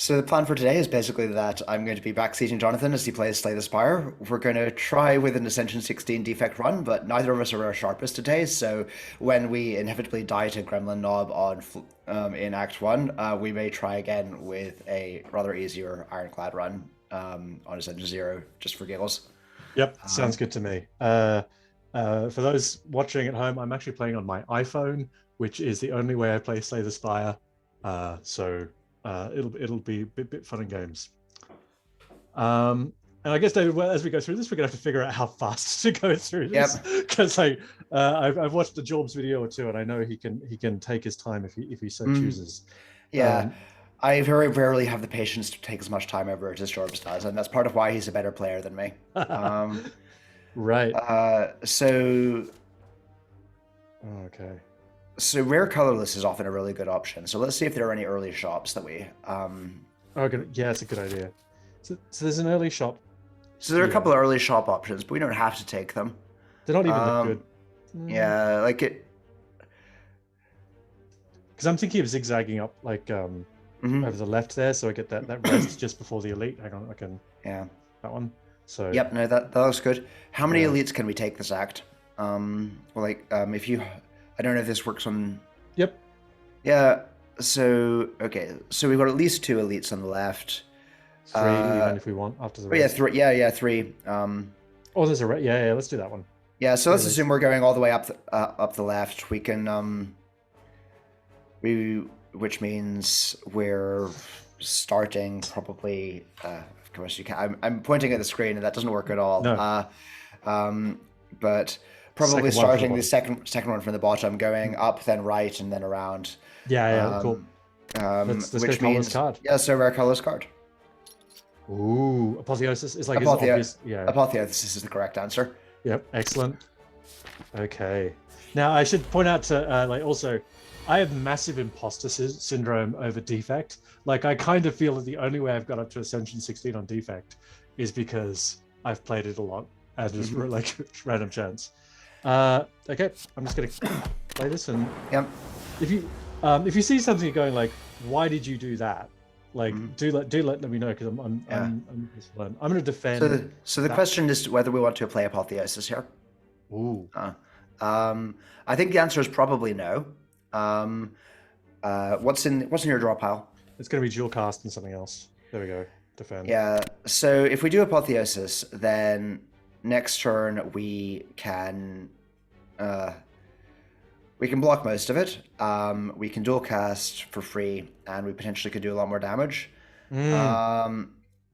So the plan for today is basically that I'm going to be backseating Jonathan as he plays Slay the Spire. We're going to try with an Ascension 16 defect run, but neither of us are our sharpest today. So when we inevitably die to Gremlin Knob in Act 1, we may try again with a rather easier Ironclad run on Ascension 0, just for giggles. Yep, sounds good to me. For those watching at home, I'm actually playing on my iPhone, which is the only way I play Slay the Spire. It'll be a bit fun and games. And I guess, David, as we go through this, we're gonna have to figure out how fast to go through this, because I've watched a Jorb's video or two, and I know he can take his time if he so chooses. Yeah. I very rarely have the patience to take as much time over it as Jorbs does, and that's part of why he's a better player than me. Right. Okay. So rare colorless is often a really good option. So let's see if there are any early shops that we. Okay. Yeah, it's a good idea. So there's an early shop. So there are a couple of early shop options, but we don't have to take them. They're not even that good. Yeah, like it. Because I'm thinking of zigzagging up like over the left there, so I get that rest just before the elite. Hang on, I can. Yeah. That one. So. Yep. No, that looks good. How many elites can we take this act? If you. I don't know if this works on. Yep. Yeah. So okay. So we've got at least 2 elites on the left. 3, even if we want after the. Oh, yeah, 3. Yeah, 3. Oh, there's a yeah. Let's do that one. Yeah. So let's assume we're going all the way up the left. We can which means we're starting probably. Of course you can. I'm pointing at the screen and that doesn't work at all. No. But. Probably starting the second one from the bottom, going up, then right, and then around. Yeah, cool. Let's which go means card. Yeah, so rare colorless card. Ooh, apotheosis is like obvious. Yeah, apotheosis is the correct answer. Yep, excellent. Okay, now I should point out to also, I have massive imposter syndrome over defect. Like I kind of feel that the only way I've got up to Ascension 16 on defect is because I've played it a lot and just like random chance. Okay, I'm just gonna play this, and if you see something going like, why did you do that? Like, do let me know, because I'm gonna defend. So the question is whether we want to play apotheosis here. Ooh. I think the answer is probably no. What's in your draw pile? It's gonna be dual cast and something else. There we go. Defend. Yeah. So if we do apotheosis, then next turn we can block most of it. We can dual cast for free, and we potentially could do a lot more damage. And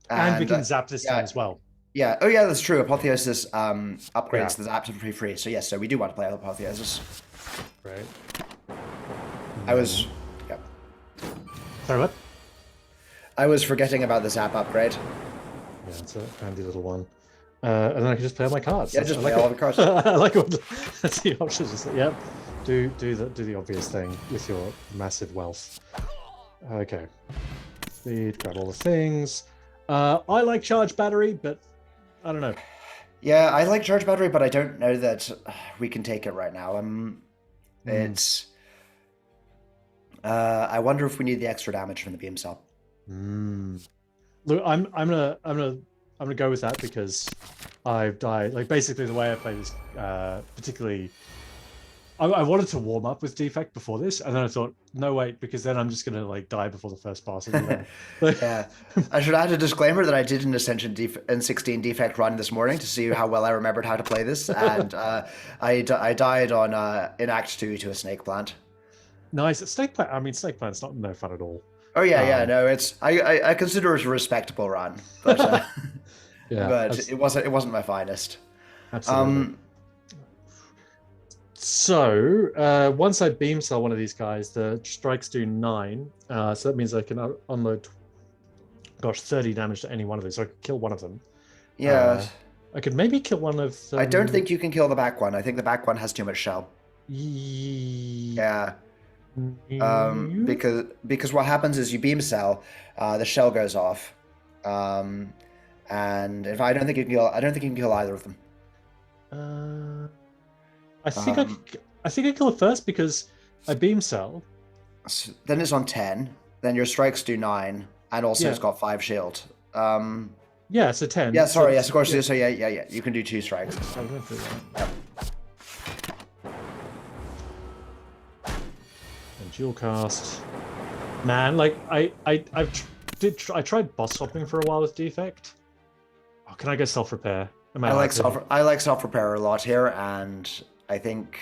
we can zap this time as well. Yeah. Oh yeah, that's true. Apotheosis upgrades the zap to free. So yes, so we do want to play apotheosis. Right. Sorry, what? I was forgetting about the zap upgrade. Yeah, it's a handy little one. And then I can just play all my cards. Yeah, just play all the cards. I like what that's the option. Just like, yep. Do the obvious thing with your massive wealth. Okay. Speed, grab all the things. I like charge battery, but I don't know. Yeah, I like charge battery, but I don't know that we can take it right now. It's. I wonder if we need the extra damage from the beam cell. Look, I'm gonna go with that because I've died. Like basically the way I play this, particularly, I wanted to warm up with defect before this, and then I thought, no wait, because then I'm just gonna like die before the first pass. Yeah, I should add a disclaimer that I did an Ascension 16 defect run this morning to see how well I remembered how to play this, and I died on in Act 2 to a snake plant. Nice. Snake plant. I mean, snake plant's not no fun at all. Oh yeah, no, it's I consider it a respectable run, but yeah, but it wasn't my finest. Absolutely. So once I beam cell one of these guys, the strikes do 9. So that means I can unload, 30 damage to any one of these. So I could kill one of them. Yeah. I could maybe kill one of them. I don't think you can kill the back one. I think the back one has too much shell. Yeah. Because what happens is you beam cell, the shell goes off, and if I don't think you can kill either of them. I think I kill it first because I beam cell. So then it's on 10. Then your strikes do 9. and also Yeah. it's got 5 shield. Yeah, so 10. Yeah, sorry, So, yes, of course. yeah. So yeah. You can do 2 strikes. I'm going through that. Yep. And dual cast. Man, like I tried boss swapping for a while with defect. Oh, can I go self repair? I like self repair a lot here, and I think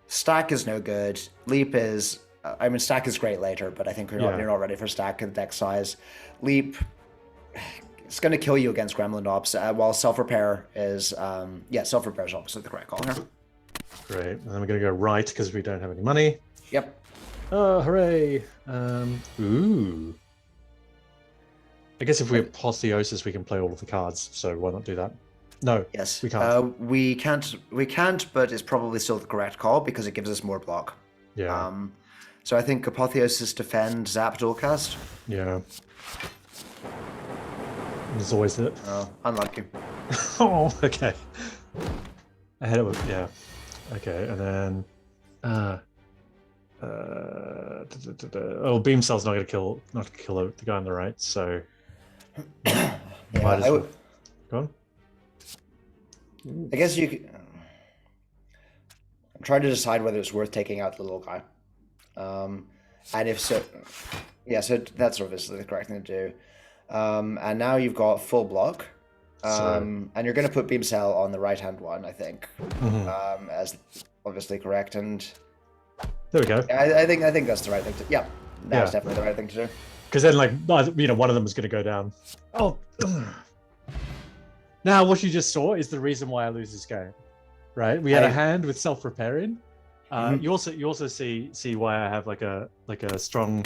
stack is no good. Leap is, I mean, stack is great later, but I think you're not ready for stack in deck size. Leap, it's going to kill you against Gremlin Ops, while self repair is, self repair is obviously the correct call here. Great, and then we're going to go right because we don't have any money. Yep. Oh, hooray! Ooh. I guess if we have Apotheosis, we can play all of the cards. So why not do that? No. Yes. We can't. We can't, but it's probably still the correct call because it gives us more block. Yeah. So I think Apotheosis defend Zap dual cast. Yeah. There's always that. Oh, unlucky. Oh, okay. I had it with, yeah. Okay, and then beam cell's not gonna kill the guy on the right, so might as well. Go on. I guess you could, I'm trying to decide whether it's worth taking out the little guy. And if so, yeah, so that's obviously the correct thing to do. And now you've got full block. And you're going to put beam cell on the right hand one, I think, as obviously correct. And there we go. I think that's the right thing to. Yeah, that's definitely the right thing to do. Because then, like, one of them is going to go down. Oh. Now, what you just saw is the reason why I lose this game, right? We had a hand with self-repairing. You also see why I have like a strong.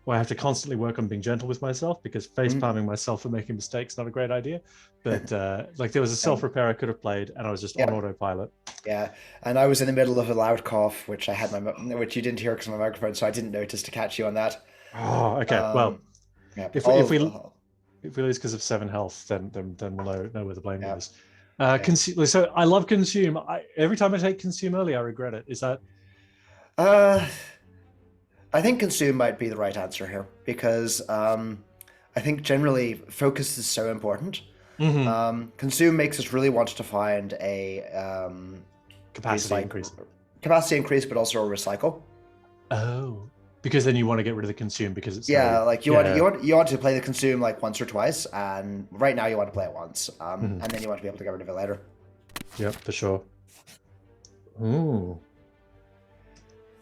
Why I have to constantly work on being gentle with myself, because face palming myself for making mistakes not a great idea. But like there was a self repair I could have played, and I was just on autopilot. Yeah, and I was in the middle of a loud cough, which which you didn't hear because of my microphone, so I didn't notice to catch you on that. Oh, okay. Well, if we lose because of 7 health, then we'll know where the blame is. So I love consume. Every time I take consume early, I regret it. Is that? I think consume might be the right answer here because I think generally focus is so important. Consume makes us really want to find a capacity increase, but also a recycle. Oh, because then you want to get rid of the consume because it's like you want to play the consume like once or twice, and right now you want to play it once, and then you want to be able to get rid of it later. Yep, for sure. Ooh.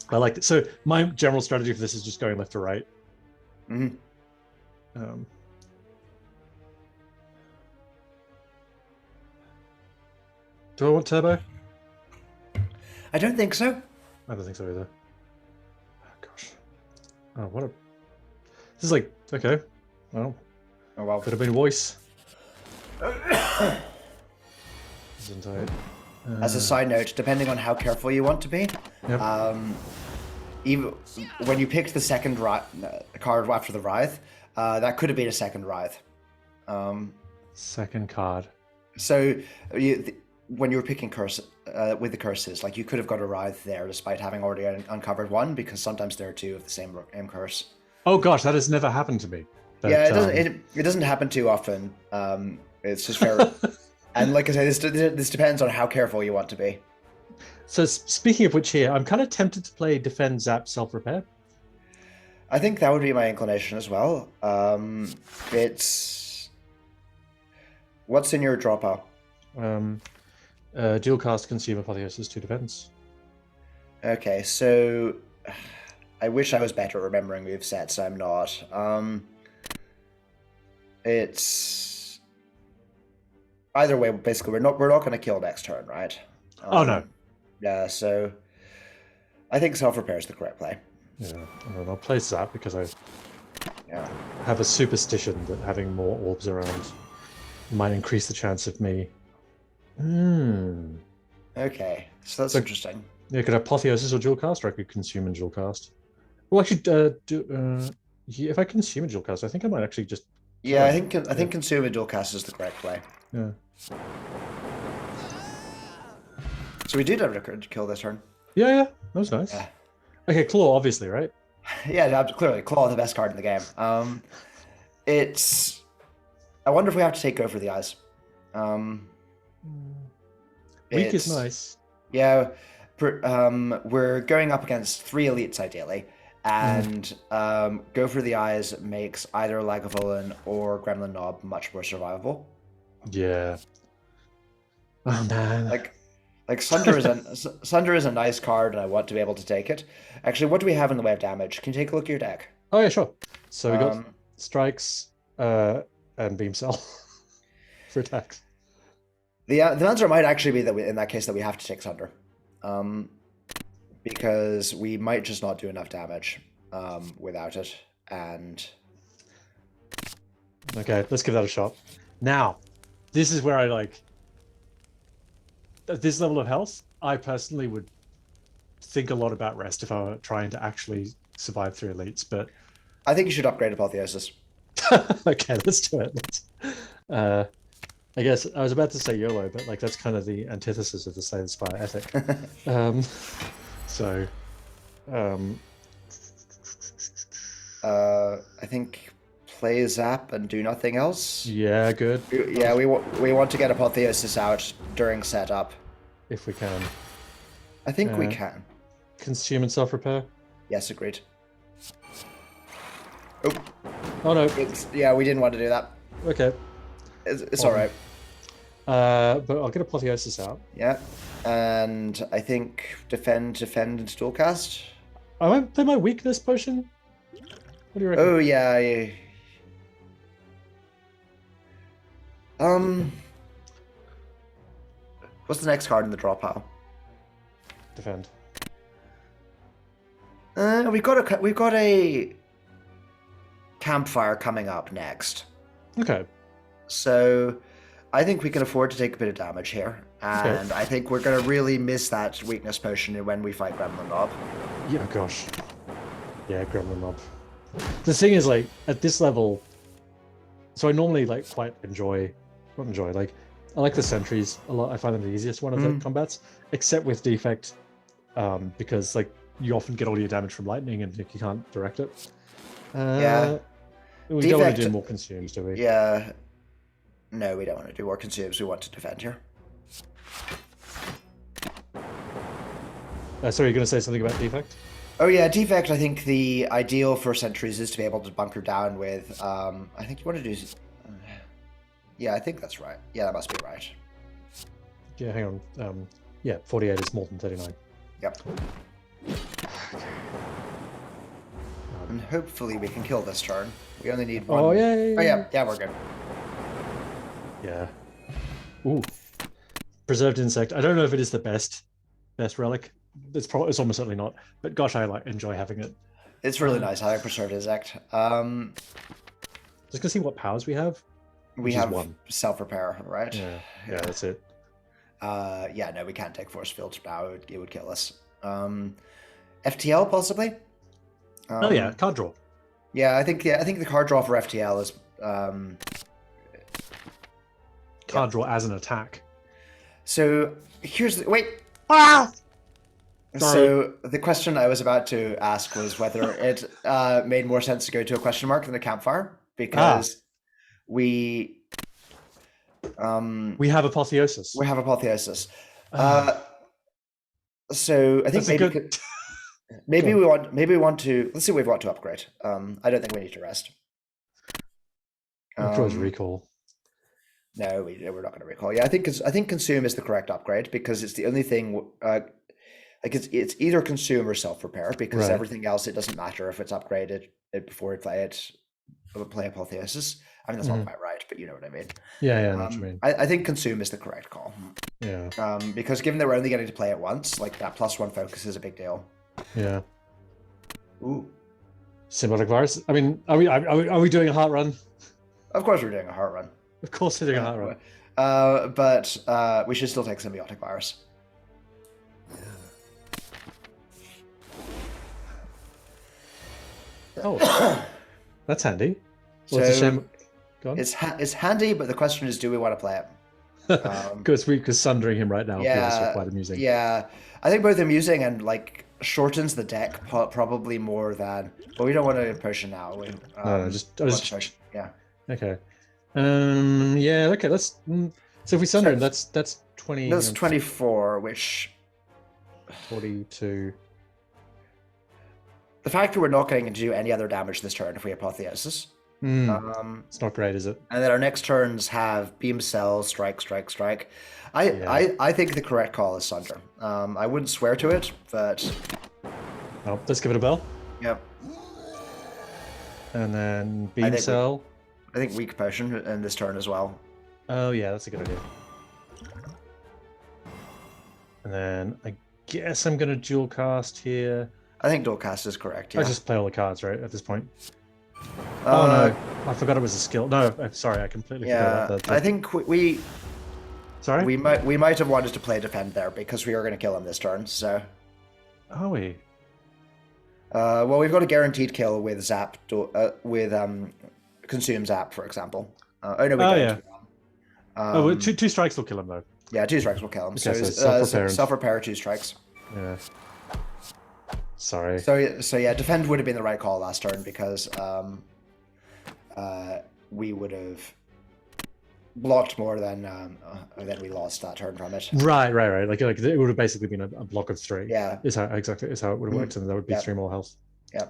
I like it. So my general strategy for this is just going left to right. Do I want turbo? I don't think so. I don't think so either. Oh gosh. Oh, what a. This is like okay. Well. Oh wow. Could have been voice. Isn't it? As a side note, depending on how careful you want to be, even when you picked the second card after the Writhe, that could have been a second Writhe. Second card. So when you were picking curse with the curses, like you could have got a Writhe there despite having already uncovered one, because sometimes there are 2 of the same curse. Oh gosh, that has never happened to me. But, it doesn't happen too often. It's just fair. And like I say, this depends on how careful you want to be. So speaking of which here, I'm kind of tempted to play Defend Zap Self-Repair. I think that would be my inclination as well. What's in your draw pile? Dual cast Consume Apotheosis 2 defense. Okay, so I wish I was better at remembering movesets, I'm not. It's... Either way, basically, we're not going to kill next turn, right? Oh no. Yeah, so I think self-repair is the correct play. Yeah, and I'll play Zap because I have a superstition that having more orbs around might increase the chance of me. Okay, so that's interesting. Yeah, could Apotheosis or dual cast, or I could consume and dual cast. Well, actually, if I consume and dual cast, I think I might actually just. Yeah, I think consume and dual cast is the correct play. Yeah. So we did have to kill this turn. Yeah, that was nice. Okay, claw, obviously, right? Yeah, clearly, Claw the best card in the game. It's. I wonder if we have to take Go for the Eyes. Weak is It's nice. yeah. We're going up against 3 elites ideally, and Go for the Eyes makes either Lagavulin or Gremlin Knob much more survivable. Yeah. Oh man. Like Sunder is a nice card, and I want to be able to take it. Actually, what do we have in the way of damage? Can you take a look at your deck? Oh yeah, sure. So we got Um, strikes and beam cell for attacks. the answer might actually be that in that case that we have to take Sunder, because we might just not do enough damage without it. And Okay, let's give that a shot. Now, this is where I like at this level of health, I personally would think a lot about rest if I were trying to actually survive through elites, but I think you should upgrade Apotheosis. okay, let's do it. I guess I was about to say YOLO, but like that's kind of the antithesis of the Slay the Spire ethic. So, I think play Zap and do nothing else. yeah, good. Yeah, we want to get Apotheosis out during setup. If we can. I think we can. Consume and self-repair? Yes, agreed. Oh no. Yeah, we didn't want to do that. Okay. It's all right. But I'll get Apotheosis out. Yeah, and I think defend, and dual cast. I might play my weakness potion. What do you reckon? Oh yeah. What's the next card in the draw pile? Defend. We've got a campfire coming up next. Okay. So I think we can afford to take a bit of damage here. And Okay. I think we're going to really miss that weakness potion when we fight Gremlin Knob. Yeah, gosh. Yeah, Gremlin Mob. The thing is, like, at this level, so I normally, like, quite enjoy, not enjoy, like, I like the sentries a lot. I find them the easiest one of the combats, except with Defect, because, like, you often get all your damage from lightning and like, you can't direct it. Yeah. We don't want to do more consumes, do we? Yeah. No, we don't want to do more consumes. We want to defend here. Sorry, you're going to say something about Defect? Oh yeah, Defect, I think the ideal for sentries is to be able to bunker down with, I think you want to do... yeah, I think that's right. Yeah, that must be right. Yeah, hang on. Yeah, 48 is more than 39. Yep. And hopefully we can kill this turn. We only need one. Oh, yeah. Oh, yeah, we're good. Yeah. Ooh. Preserved Insect. I don't know if it is the best relic. It's almost certainly not. But gosh, I like enjoy having it. It's really nice. I like Preserved Insect. Just gonna see what powers we have. We have one. Self-repair, right? Yeah, that's it. Yeah, no, we can't take Force Fields now. It would kill us. FTL possibly. Oh yeah, card draw. Yeah, I think the card draw for FTL is card draw as an attack. So here's the wait. Ah! So the question I was about to ask was whether it made more sense to go to a question mark than a campfire, because we have Apotheosis. We have Apotheosis. So I think maybe we want to let's see what we've got to upgrade. I don't think we need to rest. Recall. No, we're not going to recall. Yeah, I think consume is the correct upgrade because it's the only thing. Like it's either consume or self repair because everything else it doesn't matter if it's upgraded before we play it. Play Apotheosis. I mean that's not quite right, but you know what I mean. Yeah, I know what you mean. I think consume is the correct call. Yeah. Because given that we're only getting to play it once, like that +1 focus is a big deal. Yeah. Ooh. Symbiotic virus. I mean, are we doing a heart run? Of course we're doing a heart run. Of course we're doing a heart run. But we should still take symbiotic virus. Oh, that's handy. Well, it's a shame. Go on. It's handy, but the question is, do we want to play it? Because sundering him right now feels quite amusing. Yeah, I think both amusing and like shortens the deck probably more than. But we don't want to potion now. We No, we want to just potion. Yeah. okay. Yeah, okay. Let's. So if we sunder him, that's 20. That's 24, which 42. the fact that we're not going to do any other damage this turn if we apotheosis. It's not great, is it? And then our next turns have beam cell, strike, strike, strike. I think the correct call is sunder. I wouldn't swear to it, but Oh, let's give it a bell. yep. And then beam cell. I think weak potion in this turn as well. Oh yeah, that's a good idea. And then I guess I'm gonna dual cast here. I think dual cast is correct. Yeah. I just play all the cards right at this point. Oh no, I forgot it was a skill. No, I'm sorry, I completely forgot about that. I think we sorry. We might have wanted to play defend there because we are going to kill him this turn. So. Are we? Well, we've got a guaranteed kill with zap with consume zap, for example. Oh no, we don't. Yeah. Two strikes will kill him though. Yeah, 2 strikes will kill him. Okay, so self-repair 2 strikes. Yeah. Sorry. So yeah, defend would have been the right call last turn because we would have blocked more than we lost that turn from it. Right. Like it would have basically been a block of 3. Yeah. Is how it would have worked, and that would be 3 more health. Yeah.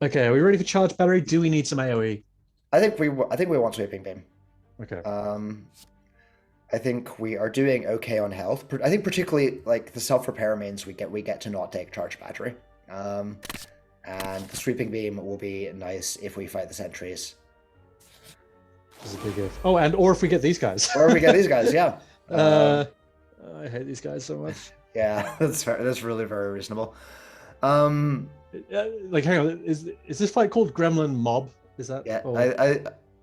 Okay, are we ready for charge battery? Do we need some AOE? I think we want sweeping beam. Okay. I think we are doing okay on health. I think particularly like the self-repair means we get to not take charge battery. And the sweeping beam will be nice if we fight the sentries. This is a big if. Oh, or if we get these guys. Or if we get these guys, yeah. I hate these guys so much. Yeah, that's fair. That's really very reasonable. Like, hang on, is this fight called Gremlin Mob? Is that? Yeah, or...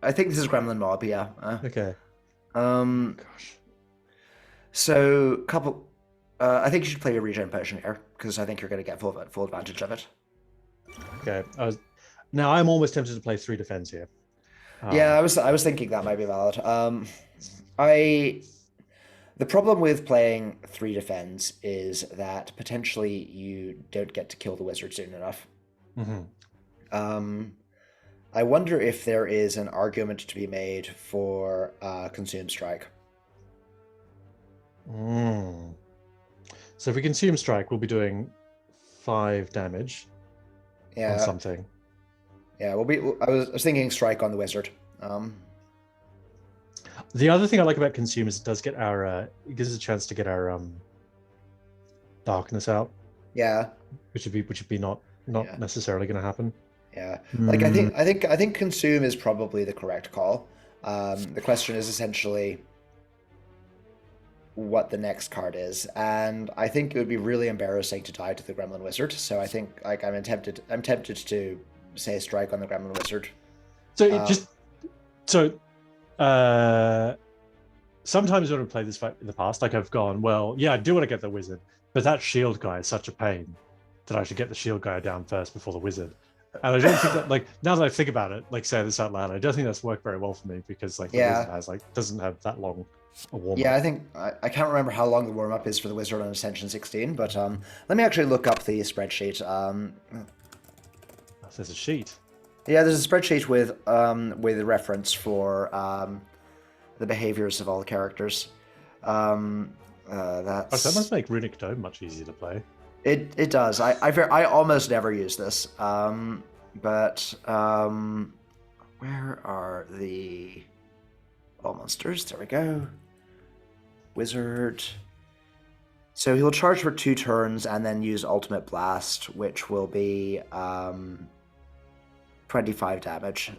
I think this is Gremlin Mob. Yeah. Okay. Gosh. So, I think you should play your regen potion here because I think you're going to get full advantage of it. Okay. Now I'm almost tempted to play 3 defense here. Yeah, I was thinking that might be valid. The problem with playing 3 defense is that potentially you don't get to kill the wizard soon enough. Mm-hmm. I wonder if there is an argument to be made for consume strike. So if we consume strike, we'll be doing 5 damage on something. Yeah, I was thinking strike on the wizard. The other thing I like about consume is it does get it gives us a chance to get our darkness out. Yeah. Which would be not necessarily going to happen. Yeah. Like I think consume is probably the correct call. The question is essentially what the next card is, and I think it would be really embarrassing to die to the Gremlin Wizard. So I think like I'm tempted to say strike on the Gremlin Wizard. Sometimes when I've played this fight in the past, like I've gone, well, yeah, I do want to get the wizard, but that shield guy is such a pain that I should get the shield guy down first before the wizard. And I don't think that, like, now that I think about it, like saying this out loud, I don't think that's worked very well for me because like the wizard doesn't have that long a warm-up. Yeah, I think I can't remember how long the warm-up is for the wizard on Ascension 16, but let me actually look up the spreadsheet. There's a sheet. Yeah, there's a spreadsheet with a reference for the behaviors of all the characters. That must make Runic Dome much easier to play. It does. I almost never use this. But where are the all monsters? There we go. Wizard. So he'll charge for 2 turns and then use Ultimate Blast, which will be 25 damage.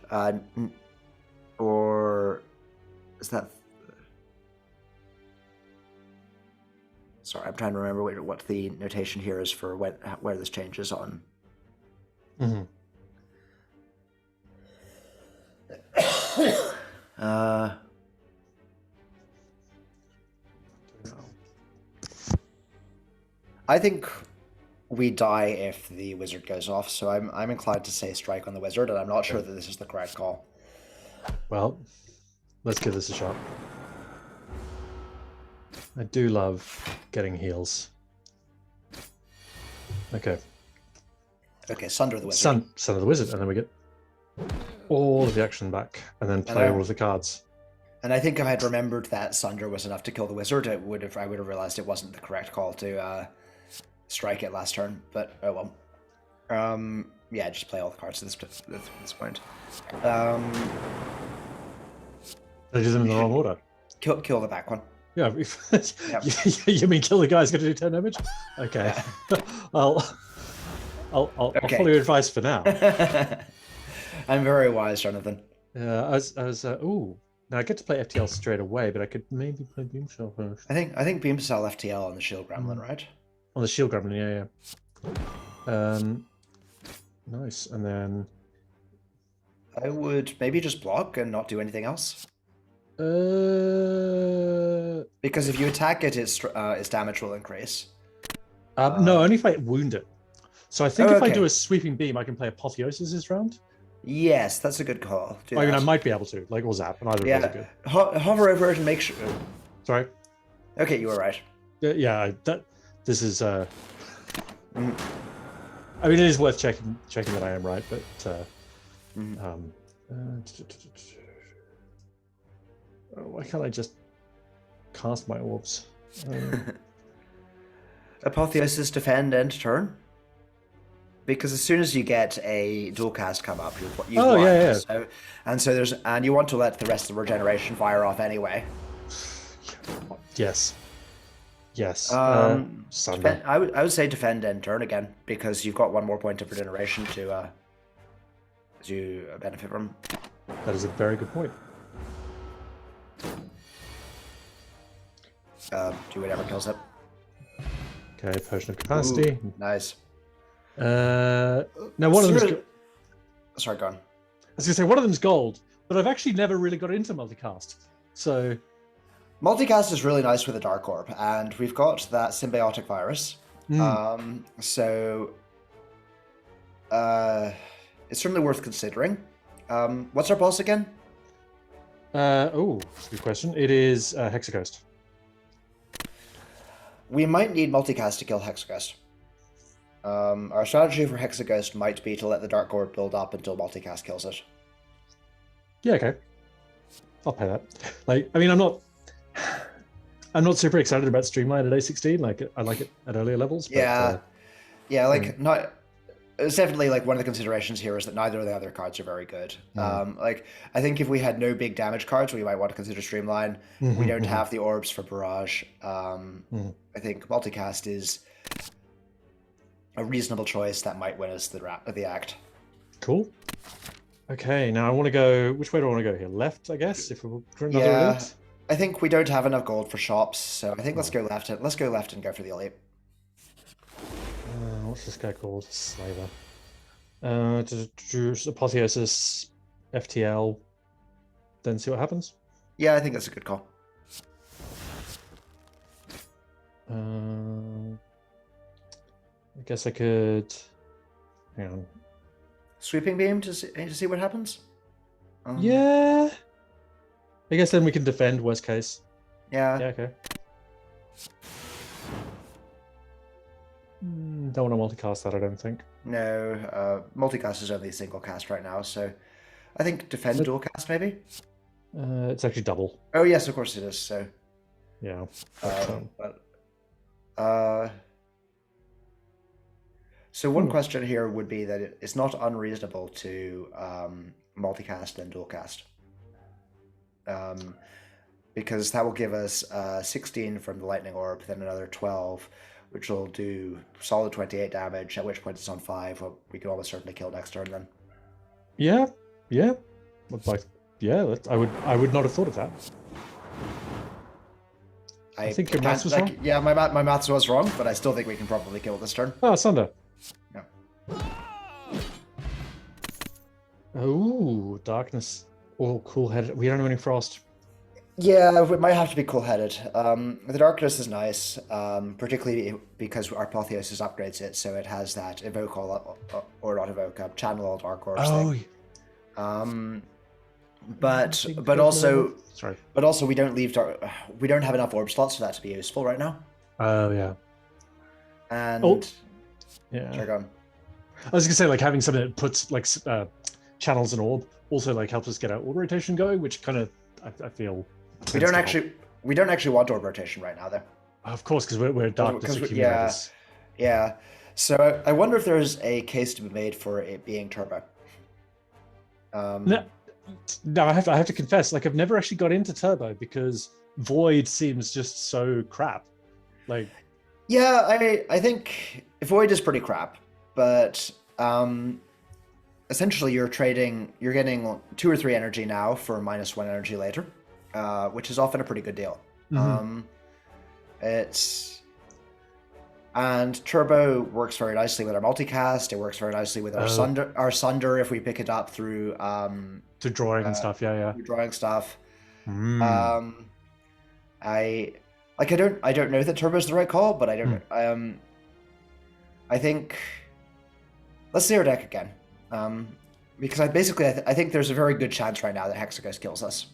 Or is that? Sorry, I'm trying to remember what the notation here is for where this changes on. Mm-hmm. I think we die if the wizard goes off, so I'm inclined to say strike on the wizard, and I'm not sure that this is the correct call. Well, let's give this a shot. I do love getting heals. Okay. Okay, Sunder the Wizard. Son of the Wizard, and then we get all of the action back, and then play all of the cards. And I think if I'd remembered that Sunder was enough to kill the wizard, I would have realized it wasn't the correct call to strike it last turn. But oh well. Yeah, just play all the cards at this point. I do them in the wrong order. Kill the back one. Yeah. Yep. You mean kill the guy who's going to do 10 damage? Okay. Yeah. I'll follow your advice for now. I'm very wise, Jonathan. Yeah, ooh. Now I get to play FTL straight away, but I could maybe play Beam Shell first. I think Beam Cell FTL on the Shield Gremlin, right? On the Shield Gremlin, yeah. Nice, and then I would maybe just block and not do anything else. Because if you attack it, its damage will increase. No, only if I wound it. So I think if I okay. do a sweeping beam, I can play Apotheosis this round. Yes, that's a good call. I mean, I might be able to, like, or Zap, and either of those are good. Hover over it and make sure. Sorry. Okay, you were right. Yeah, this is. I mean, it is worth checking that I am right, but. Why can't I just cast my orbs? Apotheosis defend end turn. Because as soon as you get a dual cast come up, you've won. Yeah. So you want to let the rest of the regeneration fire off anyway. Yes. I would say defend end turn again because you've got one more point of regeneration to benefit from. That is a very good point. Do whatever kills it. Okay, Potion of Capacity. Ooh, nice. Now one of them's. Sorry, go on. I was gonna say one of them's gold, but I've actually never really got into multicast. So multicast is really nice with a Dark Orb, and we've got that symbiotic virus. So it's certainly worth considering. What's our boss again? That's a good question. It is Hexaghost. We might need multicast to kill Hexaghost. Our strategy for Hexaghost might be to let the Dark Orb build up until multicast kills it. Yeah, okay. I'll pay that. Like, I mean, I'm not super excited about Streamline at A16. Like, I like it at earlier levels. But, not. It's definitely like one of the considerations here is that neither of the other cards are very good. Like, I think if we had no big damage cards, we might want to consider Streamline. We don't have the orbs for Barrage. I think multicast is a reasonable choice that might win us the act. Cool. Okay, now I want to go. Which way do I want to go here? Left, I guess. If we're another elite. I think we don't have enough gold for shops, so I think let's go left. Let's go left and go for the elite. What's this guy called? Slaver. Apotheosis, FTL. Then see what happens. Yeah, I think that's a good call. I guess I could. Hang on. Sweeping beam to see what happens. Yeah. I guess then we can defend worst case. Yeah. Yeah. Okay. Don't want to multicast that, I don't think. No, multicast is only a single cast right now, so I think defend dual cast maybe. It's actually double. Oh yes, of course it is. So yeah. So one question here would be that it's not unreasonable to multicast and dual cast, because that will give us 16 from the lightning orb, then another 12. Which will do solid 28 damage, at which point it's on 5. Well, we can almost certainly kill next turn then. Yeah. I would not have thought of that. I think your maths was wrong? Yeah, my maths was wrong, but I still think we can probably kill this turn. Oh, Sunder. Yeah. Oh, darkness. Oh, cool-headed. We don't have any frost. Yeah, we might have to be cool-headed. The darkness is nice, particularly because our Apotheosis upgrades it, so it has that evoke or not evoke, channel all dark orbs thing. But also we don't have enough orb slots for that to be useful right now. Oh yeah. And Yeah. Sure, go on. I was gonna say like having something that puts like channels and orb also like helps us get our order rotation going, which kind of I feel We don't actually want orb rotation right now, though. Of course, because we're darkness Yeah, accumulators. yeah. So I wonder if there's a case to be made for it being turbo. No, I have to confess, like I've never actually got into turbo because void seems just so crap. Like, yeah, I think void is pretty crap, but essentially you're getting 2 or 3 energy now for -1 energy later, which is often a pretty good deal. And turbo works very nicely with our multicast. It works very nicely with our sunder if we pick it up through to drawing and stuff. Yeah. Through drawing stuff. I don't know that turbo is the right call, but I don't know. I think let's see our deck again, because I think there's a very good chance right now that Hexaghost kills us,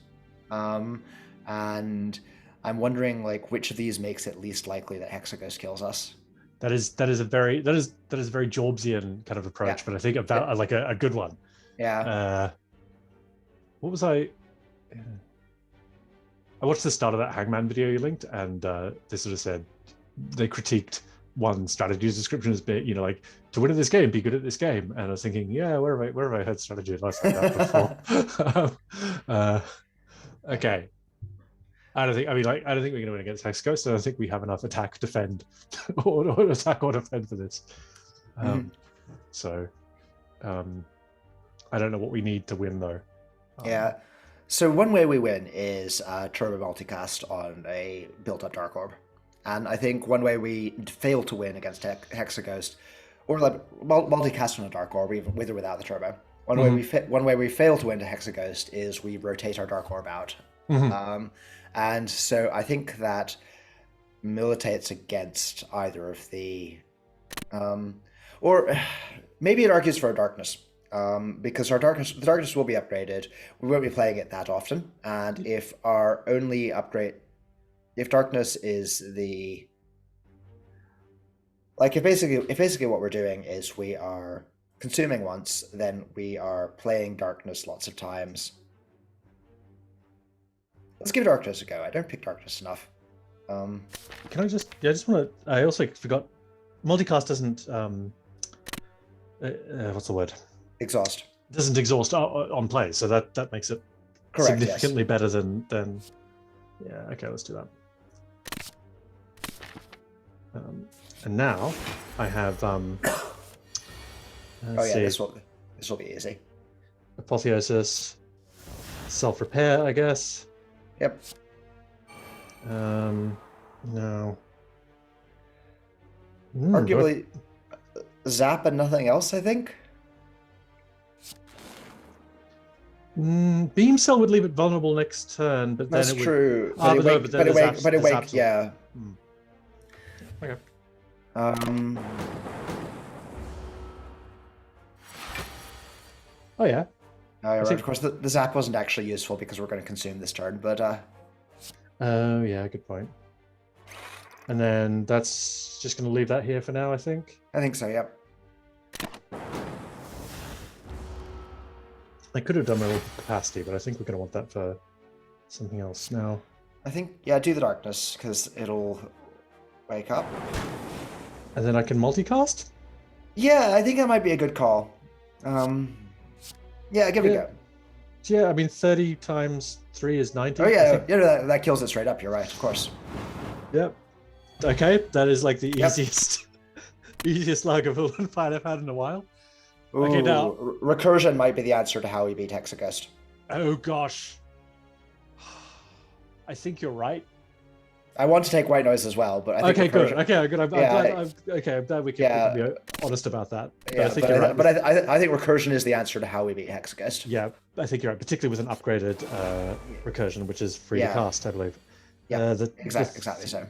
and I'm wondering like which of these makes it least likely that Hexaghost kills us. That is a very Jorbsian kind of approach, but I think about like a good one. Yeah. What was I? I watched the start of that Hangman video you linked, and they sort of said they critiqued one strategy's description as being, like to win at this game, be good at this game. And I was thinking, yeah, where have I heard strategy advice like that before? Okay. I don't think we're going to win against Hexaghost. I don't think we have enough attack, defend, or attack or defend for this. So, I don't know what we need to win though. Yeah. So one way we win is turbo multicast on a built-up Dark Orb, and I think one way we fail to win against Hexaghost, or like multicast on a Dark Orb, with or without the turbo. One way we fail to win to Hexaghost is we rotate our Dark Orb out. And so I think that militates against either of the, or maybe it argues for our darkness, because the darkness will be upgraded. We won't be playing it that often, and if darkness is the, like if basically what we're doing is we are consuming once, then we are playing darkness lots of times. Let's give darkness a go. I don't pick darkness enough. Can I just? Yeah, I just want to. I also forgot. Multicast doesn't. What's the word? Exhaust. Doesn't exhaust on play, so that makes it significantly better than. Yeah. Okay. Let's do that. And now I have. This will be easy. Apotheosis, self-repair, I guess. Yep. No. Arguably, zap and nothing else, I think. Beam Cell would leave it vulnerable next turn, but then that's true. But it wake, yeah. Okay. Oh yeah. Right. Of course, the zap wasn't actually useful because we're going to consume this turn, but oh yeah, good point. And then that's just going to leave that here for now, I think. I think so. Yep. I could have done my capacity, but I think we're going to want that for something else now. I think do the darkness because it'll wake up. And then I can multicast. Yeah, I think that might be a good call. Yeah, give it a go. Yeah, I mean, 30 times 3 is 90. Oh, yeah, that kills it straight up. You're right, of course. Yep. Okay, that is like the easiest Lagavulin fight I've had in a while. Ooh, okay, now... Recursion might be the answer to how we beat Hexaghost. Oh, gosh. I think you're right. I want to take white noise as well, but I think good. Okay, good. I'm glad we can be honest about that. But I think you're right. But I think recursion is the answer to how we beat Hexaghost. Yeah, I think you're right, particularly with an upgraded recursion, which is free to cast, I believe. Yeah, exactly so.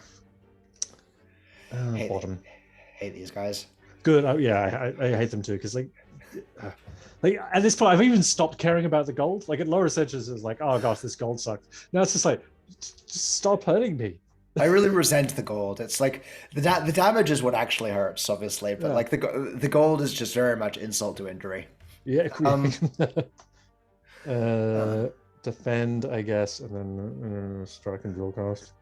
Bottom. Hate these guys. Good. I hate them too because like at this point I've even stopped caring about the gold. Like at lower ascensions, it's like, oh gosh, this gold sucks. Now it's just like, just stop hurting me. I really resent the gold. It's like the damage is what actually hurts, obviously, but Yeah, like the gold is just very much insult to injury. yeah. Um, uh, uh, defend, I guess, and then strike and dual cast.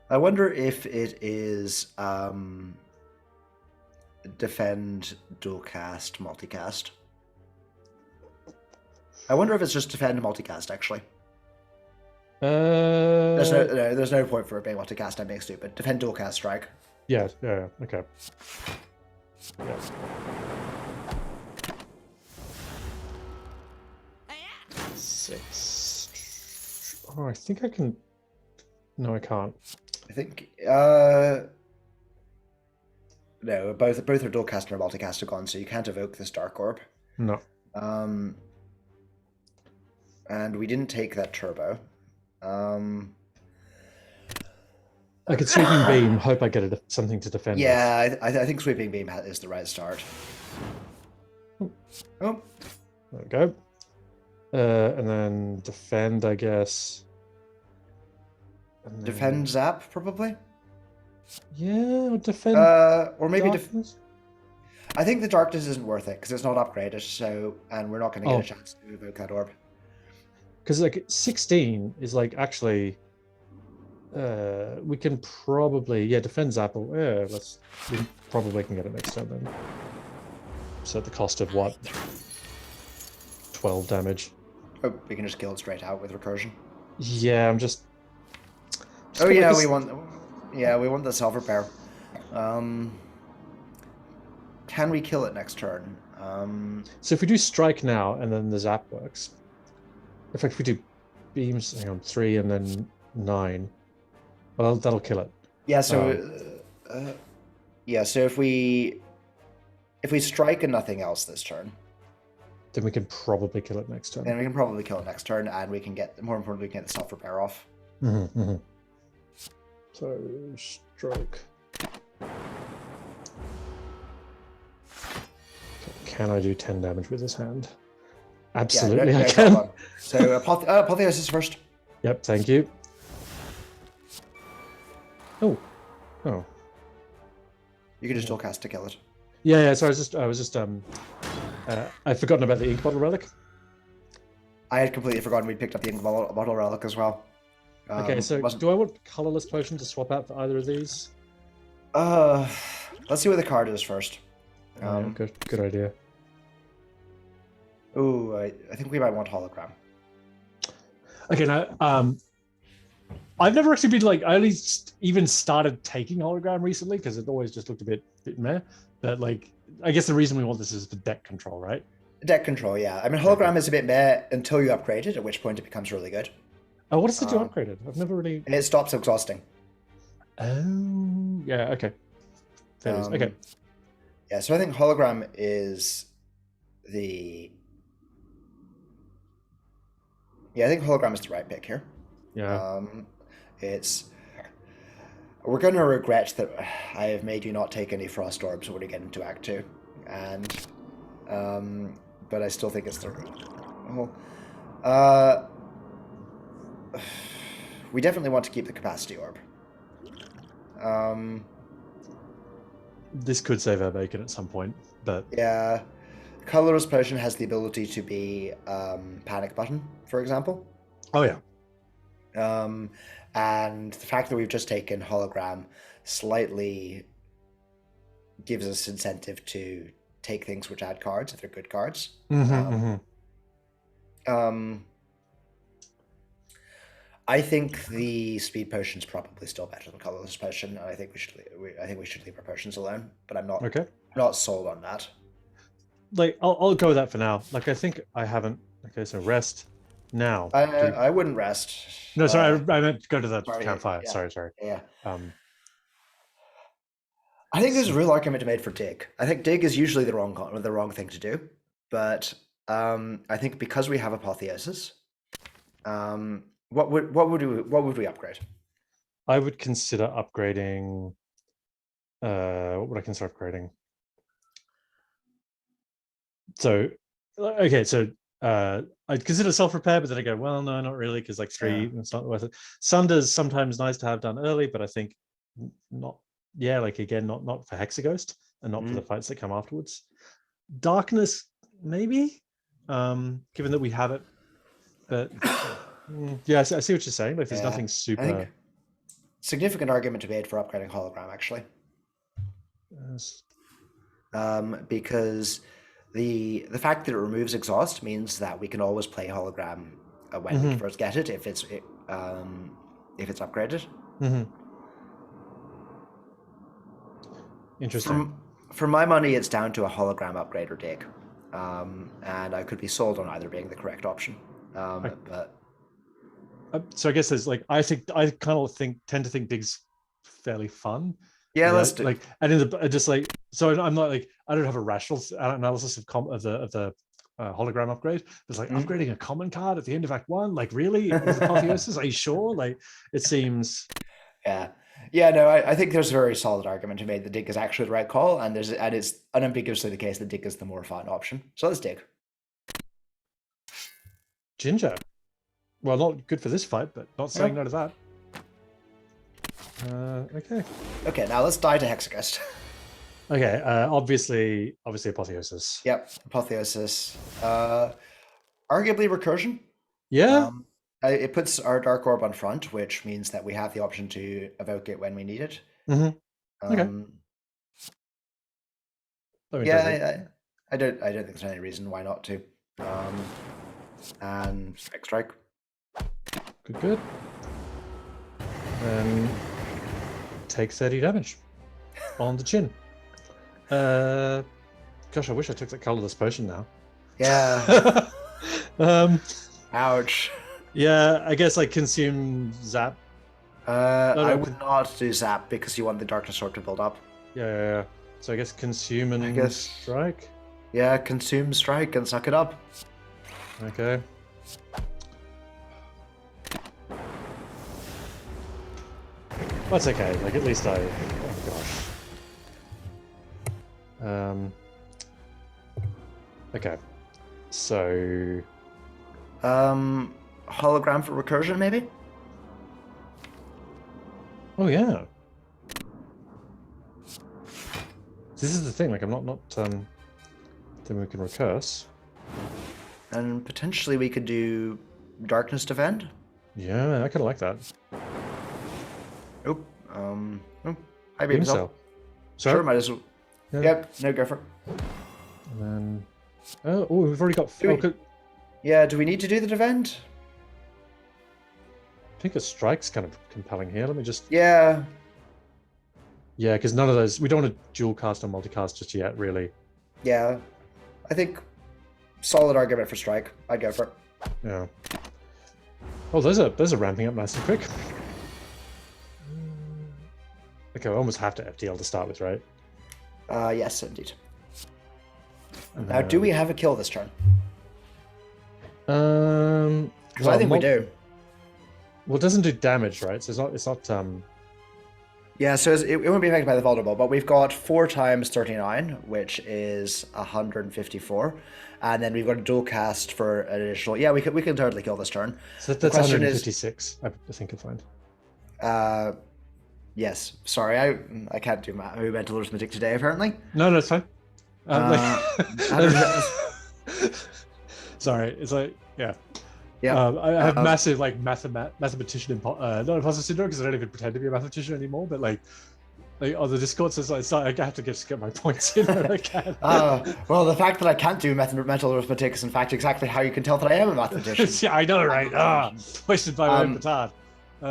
I wonder if it is defend, dual cast, multicast. I wonder if it's just defend multicast actually. Uh, There's no point for it being multicast. I'm being stupid. Defend, dual cast, strike. yeah, yeah, okay. Yeah. Six. Oh, I think I can. No, I can't. I think no, both are dual cast and multicast are gone, so you can't evoke this dark orb. No. Um, and we didn't take that turbo. I could sweeping beam. Hope I get something to defend with. Yeah, I think sweeping beam is the right start. Oh, There we go. And then defend, I guess. And then, defend zap probably. yeah, or defend. Or maybe darkness? I think the darkness isn't worth it because it's not upgraded. So, and we're not going to get Oh. a chance to evoke that orb. Because like 16 is like actually. We can probably defend Zapple. Yeah, we probably can get it next turn then. So at the cost of what? 12 damage. Oh, we can just kill it straight out with recursion. Yeah, I'm just Oh yeah, we want the self repair. Can we kill it next turn? So if we do strike now and then the zap works. In fact, if we do beams, hang on, 3 and then 9. Well, that'll kill it. Yeah. So, so if we strike and nothing else this turn, Then we can probably kill it next turn. then we can probably kill it next turn, and we can get more importantly, we can get the self repair off. So stroke. Can I do 10 damage with this hand? Absolutely, I can. Problem. So apotheosis first. Yep, thank you. Oh. You can just dual cast to kill it. Yeah. So I was just I'd forgotten about the ink bottle relic. I had completely forgotten we'd picked up the ink bottle relic as well. Okay, so do I want colorless potion to swap out for either of these? Let's see what the card is first. Good idea. Ooh, I think we might want hologram. Okay, now I've never actually been like I only even started taking hologram recently because it always just looked a bit meh. But like I guess the reason we want this is for deck control, right? Deck control, yeah. I mean, hologram is a bit meh until you upgrade it, at which point it becomes really good. Oh, what does it do upgraded? I've never really. And it stops exhausting. Oh, yeah. Okay. There it is. Okay. Yeah, so I think hologram is the. Yeah, I think hologram is the right pick here. Yeah. We're going to regret that I have made you not take any frost orbs when we get into Act 2, and but I still think it's the. We definitely want to keep the capacity orb. This could save our bacon at some point, but yeah, colorless potion has the ability to be panic button, for example. Oh yeah. And the fact that we've just taken hologram slightly gives us incentive to take things which add cards if they're good cards. I think the speed potion is probably still better than colorless potion, and I think we should leave our potions alone. But I'm not sold on that. Like I'll go with that for now. Like I think I haven't. Okay, so rest now. I wouldn't rest. No, sorry, I meant go to the campfire. Yeah. Sorry. Yeah. I think there's a real argument to be made for dig. I think dig is usually the wrong thing to do, but I think because we have apotheosis, what would we upgrade? I would consider upgrading. What would I consider upgrading? So, okay, so I'd consider self-repair, but then I go, well, no, not really, because like 3, Yeah. it's not worth it. Sunder's sometimes nice to have done early, but I think not. Yeah, like again, not for Hexaghost and not for the fights that come afterwards. Darkness, maybe, given that we have it, but yeah, I see what you're saying. Like, there's nothing I think super. significant argument to be made for upgrading hologram actually, because the fact that it removes exhaust means that we can always play hologram when we first get it if it's upgraded. Interesting. For my money, it's down to a hologram upgrade or dig, and I could be sold on either being the correct option. But so I guess there's like I kind of tend to think dig's fairly fun. yeah, let's do. Like, and in the just like, so I'm not like, I don't have a rational analysis of the hologram upgrade. It's like upgrading a common card at the end of Act 1. Like, really? With Apotheosis? Are you sure? Like, it seems. Yeah, no, I think there's a very solid argument to make that dig is actually the right call, and it's unambiguously the case that dig is the more fun option. So let's dig. Ginger. Well, not good for this fight, but not saying no to that. Okay. Okay, now let's die to Hexaghost. Okay, obviously Apotheosis. Yep, Apotheosis. Arguably Recursion. Yeah. It puts our Dark Orb on front, which means that we have the option to evoke it when we need it. Okay. Yeah, I don't think there's any reason why not to. And strike. Good. Take 30 damage on the chin. Gosh, I wish I took that colorless potion now. Yeah. Ouch. Yeah, I guess like consume zap. I would not do zap because you want the darkness orb to build up. Yeah. So I guess consume and strike. Yeah, consume, strike, and suck it up. Okay. That's okay. Like, at least oh gosh. Okay. So. Hologram for recursion, maybe? Oh yeah. This is the thing. Like, I'm not then we can recurse. And potentially we could do darkness defend. Yeah, I kind of like that. Oh, I beat myself. Sure, might as well. Yeah. Yep, no, go for it. And then, we've already got. Yeah, do we need to do the defend? I think a strike's kind of compelling here. Let me just. Yeah. Yeah, because none of those. We don't want to dual cast or multicast just yet, really. Yeah, I think solid argument for strike. I'd go for it. Yeah. Oh, those are ramping up nice and quick. Okay, I almost have to FTL to start with, right? Yes, indeed. Now, do we have a kill this turn? Because I think we do. Well, it doesn't do damage, right? So it's not. Yeah, so it won't be affected by the vulnerable, but we've got 4 times 39, which is 154, and then we've got a dual cast for an additional. Yeah, we can totally kill this turn. So that's 156. I think you'll find. Yes. Sorry, I can't do mental arithmetic today. Apparently. No, it's fine. Sorry, it's like yeah. Yeah, I have massive like mathematician not imposter syndrome because I don't even pretend to be a mathematician anymore. But like on the Discord says I have to just get my points in when I can. Well, the fact that I can't do mental arithmetic is in fact exactly how you can tell that I am a mathematician. Yeah, I know, right? Wasted by my own petard.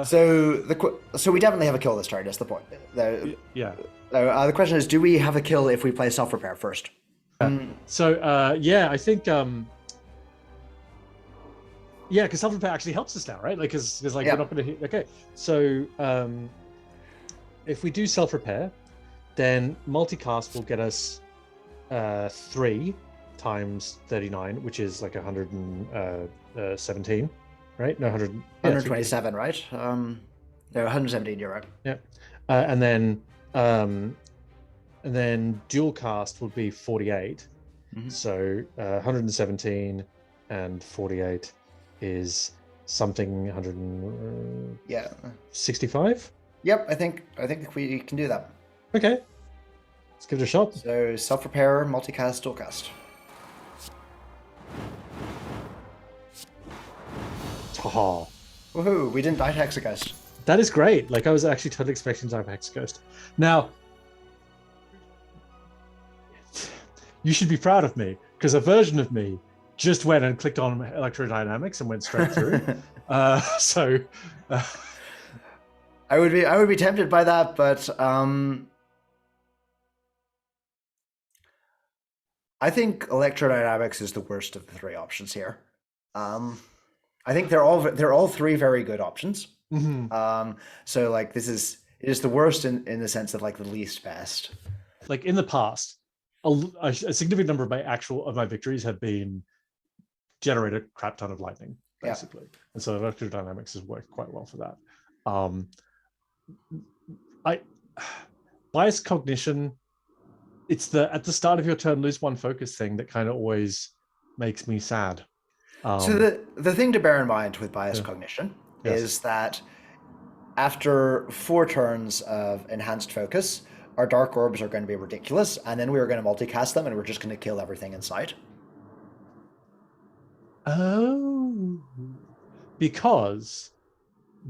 So we definitely have a kill this turn. That's the point. Yeah. The question is, do we have a kill if we play self repair first? Yeah, I think. Yeah, because self repair actually helps us now, right? Like, because we're not going to hit. Okay, so if we do self repair, then multicast will get us 3 times 39, which is like 117, right? No, 127, right? No, 117. You're right. Yeah, and then dual cast would be 48. So 117. and 48 is something 165. Yep, I think we can do that. Okay, let's give it a shot. So self-repair, multicast, dual cast. Haha. Woohoo, we didn't die to Hexaghost. That is great. Like, I was actually totally expecting to have Hexaghost. Now, you should be proud of me, because a version of me just went and clicked on electrodynamics and went straight through. I would be tempted by that, but I think electrodynamics is the worst of the three options here. I think they're all three very good options. Mm-hmm. So like it is the worst in the sense of like the least best. Like in the past, a significant number of my victories have been generate a crap ton of lightning, basically, and so electrodynamics has worked quite well for that. Bias cognition, it's the at the start of your turn lose one focus thing that kind of always makes me sad. So the thing to bear in mind with bias cognition is that after 4 turns of enhanced focus, our dark orbs are going to be ridiculous, and then we are going to multicast them, and we're just going to kill everything in sight. Oh, because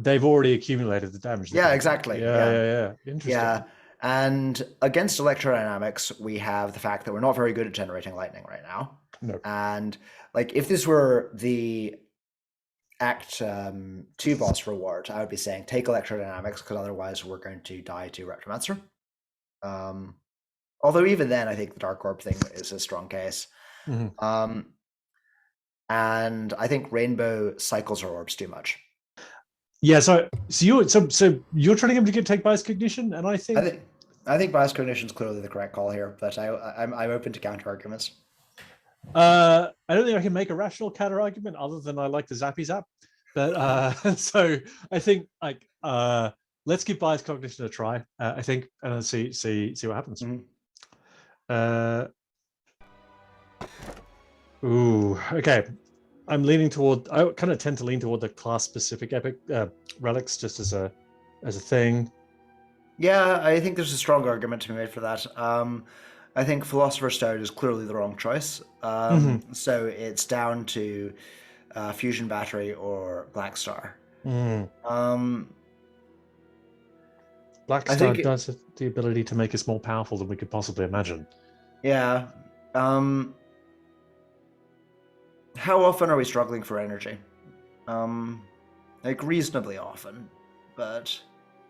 they've already accumulated the damage. Yeah, exactly. Yeah. Interesting. Yeah, and against electrodynamics, we have the fact that we're not very good at generating lightning right now. No. And like if this were the Act 2 boss reward, I would be saying take electrodynamics, because otherwise we're going to die to Retromancer. Although even then, I think the Dark Orb thing is a strong case. Mm-hmm. And I think Rainbow cycles our orbs too much. Yeah, so you're trying to get him to take bias cognition, and I think bias cognition is clearly the correct call here, but I'm open to counter arguments. I don't think I can make a rational counter argument other than I like the zappy zap, but so I think like let's give bias cognition a try. I think, and let's see what happens. Mm-hmm. Ooh, okay. I kind of tend to lean toward the class specific epic relics just as a thing. Yeah, I think there's a strong argument to be made for that. I think Philosopher's Stone is clearly the wrong choice. So it's down to Fusion Battery or Black Star. Black Star does have the ability to make us more powerful than we could possibly imagine. Yeah. How often are we struggling for energy? Like reasonably often, but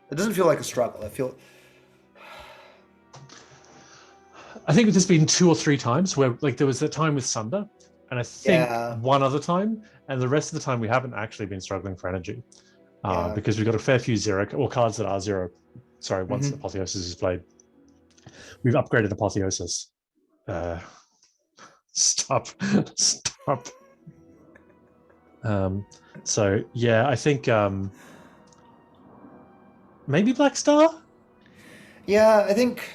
it doesn't feel like a struggle. I think there's been 2 or 3 times where like there was the time with Sunder, and I think one other time, and the rest of the time we haven't actually been struggling for energy because we've got a fair few cards that are 0. Sorry, once Apotheosis is played, we've upgraded Apotheosis. Stop. So yeah, I think maybe Black Star. Yeah, I think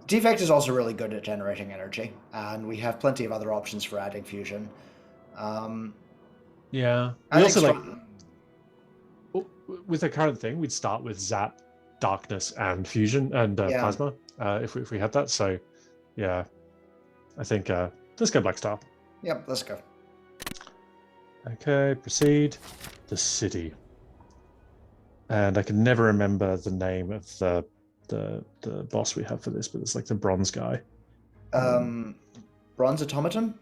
Defect is also really good at generating energy, and we have plenty of other options for adding fusion. Yeah, we also like with the current thing, we'd start with Zap, Darkness, and Fusion and Plasma if we had that. So yeah, I think let's go Black Star. Yep, let's go. Okay, proceed. The city. And I can never remember the name of the boss we have for this, but it's like the bronze guy. Bronze Automaton?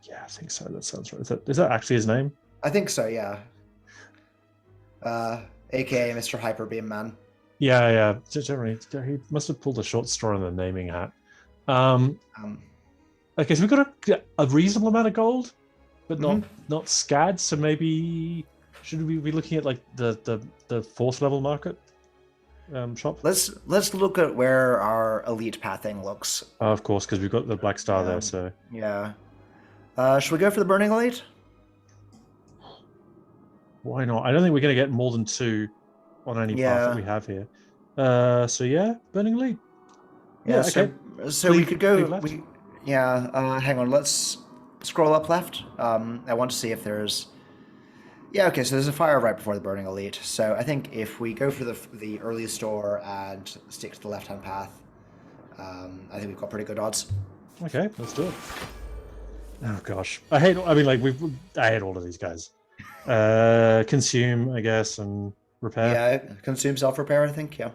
Yeah, I think so. That sounds right. Is that actually his name? I think so, yeah. AKA Mr. Hyperbeam Man. Yeah. Generally, he must have pulled a short straw in the naming hat. Okay, so we've got a reasonable amount of gold, but not scads. So maybe should we be looking at like the 4th level market shop? Let's look at where our elite pathing looks. Of course, because we've got the Black Star there. So yeah. Should we go for the Burning Elite? Why not? I don't think we're going to get more than 2 on any path that we have here. So yeah, Burning Elite. Yeah. Okay. So we could go. Hang on. Let's scroll up left. I want to see if there's. Yeah, okay, so there's a fire right before the burning elite. So I think if we go for the early store and stick to the left-hand path, I think we've got pretty good odds. Okay, let's do it. Oh gosh, I hate. I mean, like I hate all of these guys. Consume, I guess, and repair. Yeah, consume self-repair, I think, yeah.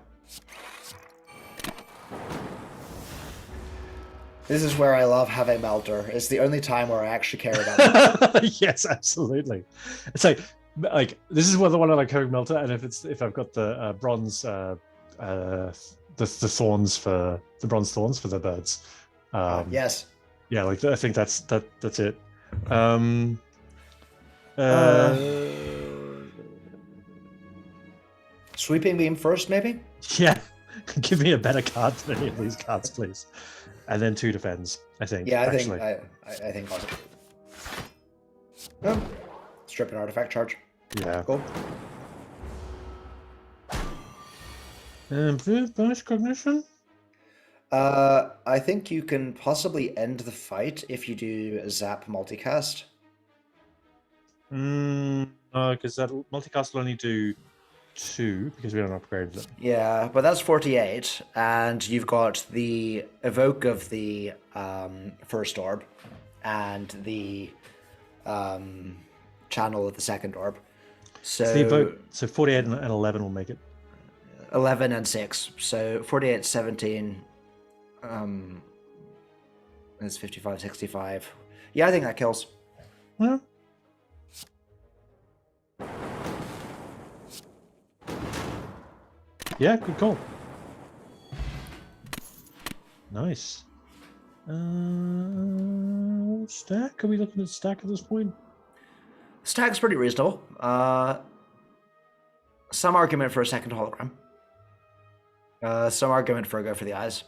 This is where I love having Melter. It's the only time where I actually care about it. Yes, absolutely. It's like this is one I like having Melter, and if I've got the bronze, the thorns for the bronze thorns for the birds. Yes. Yeah, like I think that's it. Sweeping beam first, maybe? Yeah, give me a better card than any of these cards, please. And then 2 defends, I think. Yeah, I actually. think also. Oh, strip an artifact charge. Yeah. Cool. Bonus cognition? I think you can possibly end the fight if you do a zap multicast. Because that multicast will only do 2 because we don't upgrade it. Yeah, but that's 48, and you've got the evoke of the first orb and the channel of the second orb. So 48 and 11 will make it. 11 and 6. So 48, 17. It's 55, 65. Yeah, I think that kills. Yeah. Yeah, good call. Nice. Stack? Are we looking at stack at this point? Stack's pretty reasonable. Some argument for a second hologram. Some argument for a go for the eyes.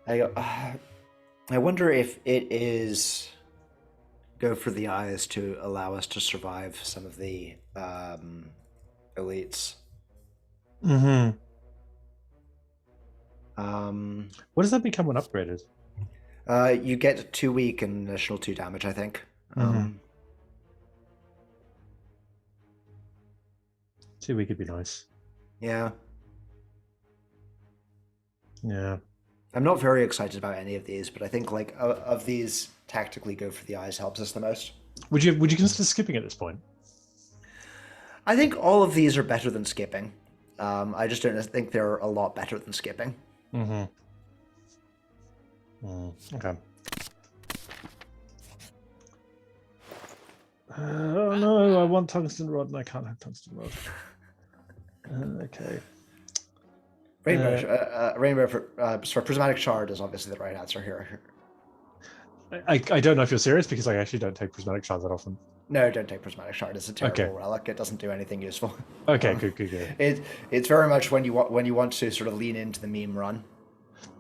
I wonder if it is go for the eyes to allow us to survive some of the elites. Mm-hmm. What does that become when upgraded? You get 2 weak and additional 2 damage, I think. 2 weak would be nice. Yeah. Yeah. I'm not very excited about any of these, but I think like of these, tactically go for the eyes helps us the most. Would you consider skipping at this point? I think all of these are better than skipping. I just don't think they're a lot better than skipping. Okay. Oh no, I want tungsten rod and I can't have tungsten rod. Okay. Rainbow for prismatic shard is obviously the right answer here. I don't know if you're serious because I actually don't take prismatic shards that often. No, don't take prismatic shard. It's a terrible relic. It doesn't do anything useful. Okay, good. It's very much when you want to sort of lean into the meme run.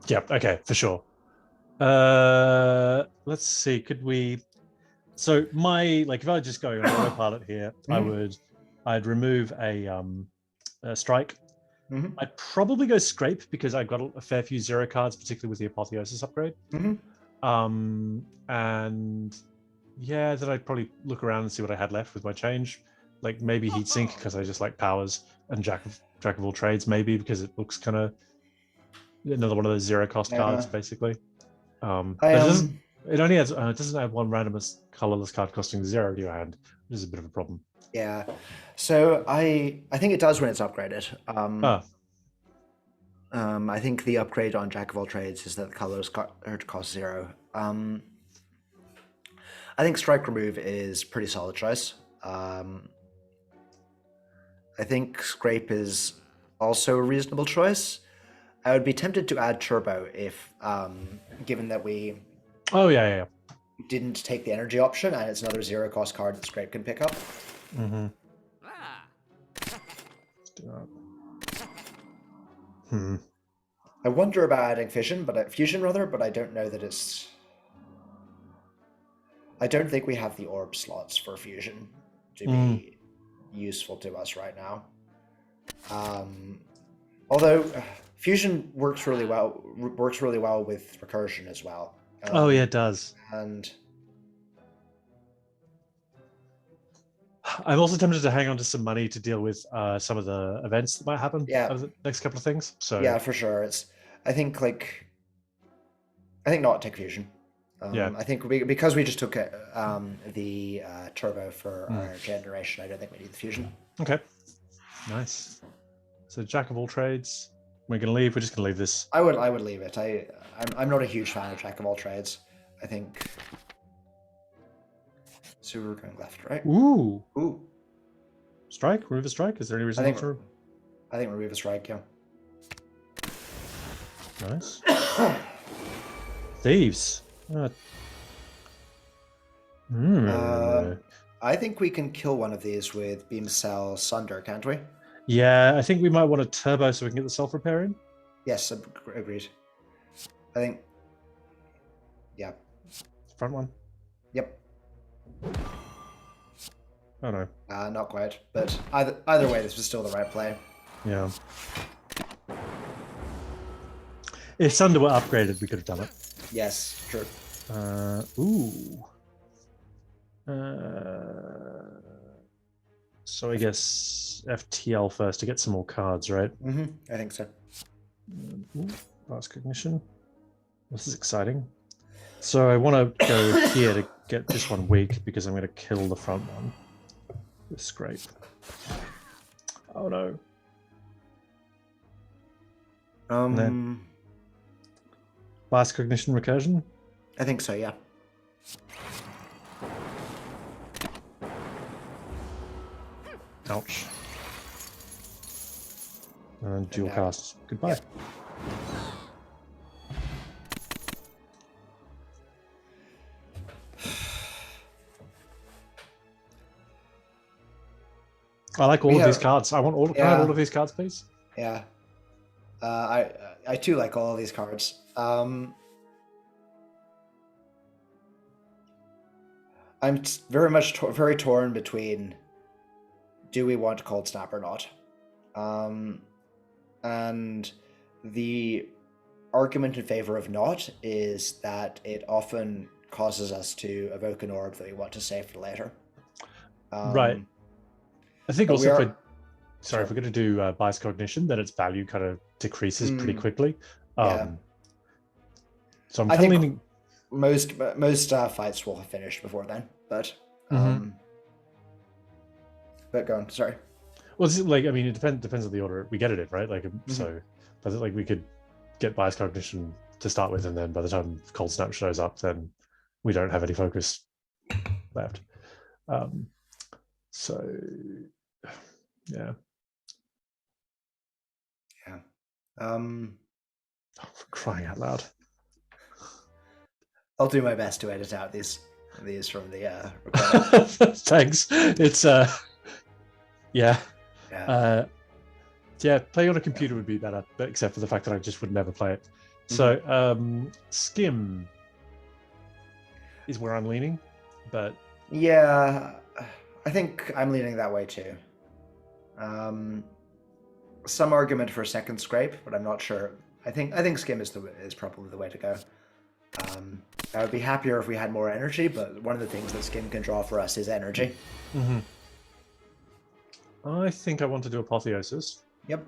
Yep. Okay, for sure. Let's see. Could we? So if I just go on autopilot here, I'd remove a strike. Mm-hmm. I'd probably go scrape because I've got a fair few 0 cards, particularly with the apotheosis upgrade. And yeah, then I'd probably look around and see what I had left with my change. Like maybe heat sink because I just like powers, and jack of all trades maybe because it looks kind of another one of those 0 cost cards basically. It only has it doesn't have one random colorless card costing 0 to your hand, which is a bit of a problem. Yeah, so I think it does when it's upgraded. I think the upgrade on Jack of all trades is that the colors cost 0. I think strike remove is pretty solid choice. I think scrape is also a reasonable choice. I would be tempted to add turbo if, given that we didn't take the energy option and it's another 0 cost card that scrape can pick up. Let's do that. I wonder about adding fusion, but I don't know that it's. I don't think we have the orb slots for fusion to be useful to us right now. Although Fusion works really well. Works really well with recursion as well. Oh yeah, it does. And I'm also tempted to hang on to some money to deal with some of the events that might happen yeah, over the next couple of things. So yeah, for sure. I think I think not take fusion. yeah. I think because we just took the turbo for Mm. our generation, I don't think we need the fusion. Okay. Nice. So jack of all trades. We're gonna leave. We're just gonna leave this. I would leave it. I'm not a huge fan of jack of all trades. I think. So we're going left, right? Ooh. Ooh. Strike. Remove a strike. Is there any reason not to? I think remove a strike. Yeah. Nice. Thieves. I think we can kill one of these with beam cell sunder, can't we? Yeah, I think we might want a turbo so we can get the self repair in. Yes, agreed. I think. Yeah. Front one. Yep. Oh no. Not quite, but either way, this was still the right play. Yeah. If Sunder were upgraded, we could have done it. Yes, true. Ooh. So I guess FTL first to get some more cards, right? I think so. Last cognition. This is exciting. So I want to go here to get this one weak because I'm going to kill the front one with scrape. Oh no. And then last cognition recursion. I think so. Yeah. Ouch. And dual now- cast. Goodbye. Yep. I like all of these cards. I want all. Can I have all of these cards, please? Yeah. I too like all of these cards. I'm very torn between do we want Cold Snap or not, and the argument in favor of not is that it often causes us to evoke an orb that we want to save for later. Right. I think but also we if are- we're sorry, if we're going to do bias cognition, then its value kind of decreases pretty quickly. Yeah. So I'm I kind of think- leaning. Most fights will have finished before then, but but go on. Sorry. Well, it's like I mean, it depends on the order we get it in, right? Like so, but like we could get bias cognition to start with, and then by the time Cold Snap shows up, then we don't have any focus left. So yeah. For crying out loud. I'll do my best to edit out these from the recording. Thanks. It's yeah. Yeah, playing on a computer would be better, but except for the fact that I just would never play it. So Skim is where I'm leaning, but yeah, I think I'm leaning that way too. Some argument for a second scrape, but I'm not sure. I think Skim is probably the way to go. I would be happier if we had more energy, but one of the things that Skim can draw for us is energy. I think I want to do Apotheosis. Yep.